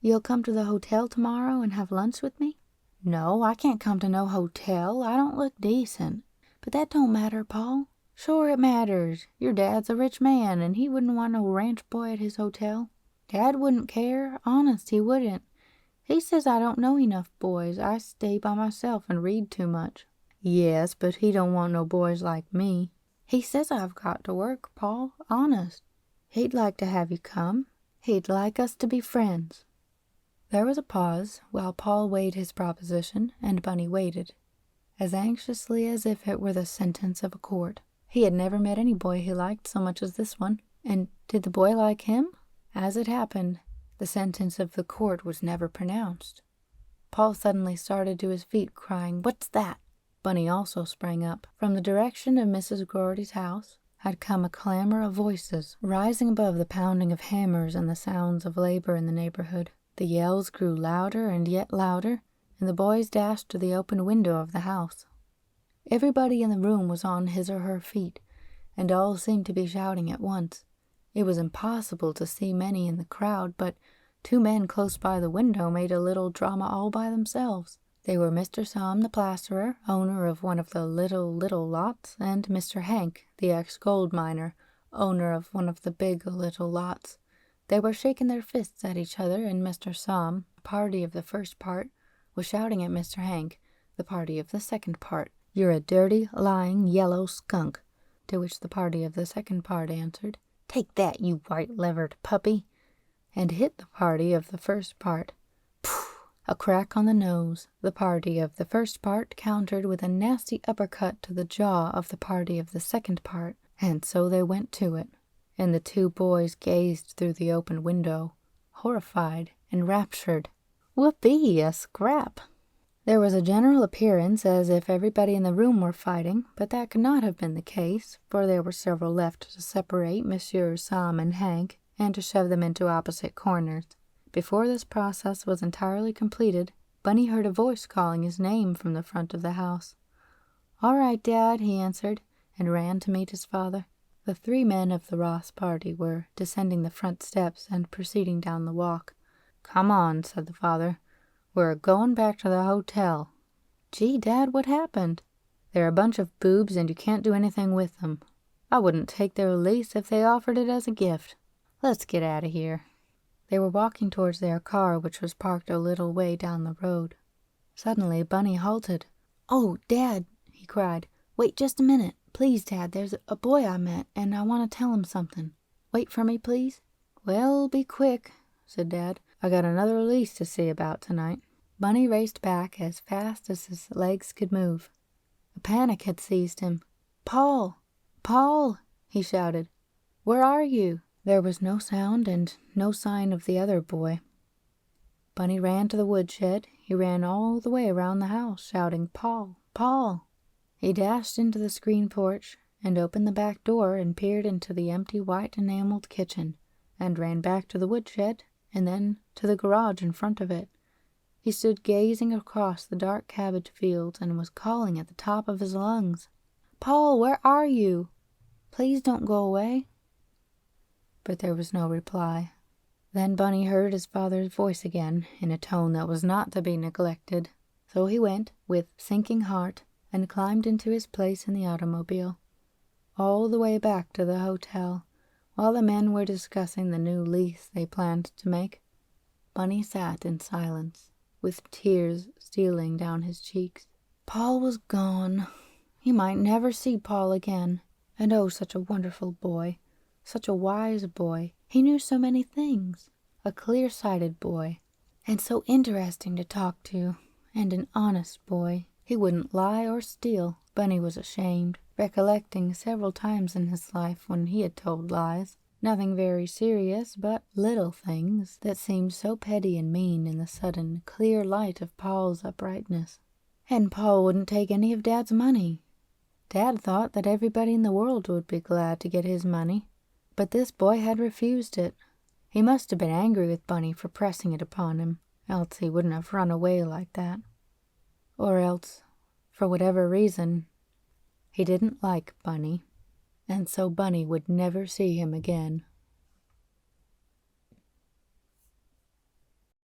Speaker 1: you'll come to the hotel tomorrow and have lunch with me? No, I can't come to no hotel. I don't look decent. But that don't matter, Paul. Sure it matters. Your dad's a rich man, and he wouldn't want no ranch boy at his hotel. Dad wouldn't care. Honest, he wouldn't. He says I don't know enough boys. I stay by myself and read too much. Yes, but he don't want no boys like me. He says I've got to work, Paul. Honest. He'd like to have you come. He'd like us to be friends. There was a pause while Paul weighed his proposition, and Bunny waited, as anxiously as if it were the sentence of a court. He had never met any boy he liked so much as this one, and did the boy like him? As it happened, the sentence of the court was never pronounced. Paul suddenly started to his feet, crying, "What's that?" Bunny also sprang up. From the direction of Mrs. Groardy's house had come a clamor of voices, rising above the pounding of hammers and the sounds of labor in the neighborhood. The yells grew louder and yet louder, and the boys dashed to the open window of the house. Everybody in the room was on his or her feet, and all seemed to be shouting at once. It was impossible to see many in the crowd, but 2 men close by the window made a little drama all by themselves. They were Mr. Sam the plasterer, owner of one of the little lots, and Mr. Hank, the ex-gold miner, owner of one of the big little lots. They were shaking their fists at each other, and Mr. Sam, the party of the first part, was shouting at Mr. Hank, the party of the second part, "You're a dirty, lying, yellow skunk," to which the party of the second part answered, "Take that, you white-livered puppy," and hit the party of the first part. Pooh! A crack on the nose. The party of the first part countered with a nasty uppercut to the jaw of the party of the second part, and so they went to it. And the 2 boys gazed through the open window, horrified, enraptured. Whoopee, a scrap! There was a general appearance as if everybody in the room were fighting, but that could not have been the case, for there were several left to separate Messrs. Sam and Hank, and to shove them into opposite corners. Before this process was entirely completed, Bunny heard a voice calling his name from the front of the house. "All right, Dad," he answered, and ran to meet his father. The 3 men of the Ross party were descending the front steps and proceeding down the walk. "Come on," said the father. "We're going back to the hotel." "Gee, Dad, what happened?" "They're a bunch of boobs, and you can't do anything with them. I wouldn't take their lease if they offered it as a gift. Let's get out of here." They were walking towards their car, which was parked a little way down the road. Suddenly, Bunny halted. "Oh, Dad," he cried. "Wait just a minute. Please, Dad, there's a boy I met, and I want to tell him something. Wait for me, please." "Well, be quick," said Dad. "I got another lease to see about tonight." Bunny raced back as fast as his legs could move. A panic had seized him. "Paul! Paul!" he shouted. "Where are you?" There was no sound and no sign of the other boy. Bunny ran to the woodshed. He ran all the way around the house, shouting, "Paul! Paul!" He dashed into the screen porch and opened the back door and peered into the empty white enameled kitchen, and ran back to the woodshed and then to the garage in front of it. He stood gazing across the dark cabbage fields and was calling at the top of his lungs. "Paul, where are you? Please don't go away." But there was no reply. Then Bunny heard his father's voice again, in a tone that was not to be neglected. So he went, with sinking heart, and climbed into his place in the automobile. All the way back to the hotel, while the men were discussing the new lease they planned to make, Bunny sat in silence, with tears stealing down his cheeks. Paul was gone. He might never see Paul again. And oh, such a wonderful boy. Such a wise boy. He knew so many things. A clear-sighted boy. And so interesting to talk to. And an honest boy. He wouldn't lie or steal. Bunny was ashamed, recollecting several times in his life when he had told lies. Nothing very serious, but little things that seemed so petty and mean in the sudden, clear light of Paul's uprightness. And Paul wouldn't take any of Dad's money. Dad thought that everybody in the world would be glad to get his money, but this boy had refused it. He must have been angry with Bunny for pressing it upon him, else he wouldn't have run away like that. Or else, for whatever reason, he didn't like Bunny, and so Bunny would never see him again.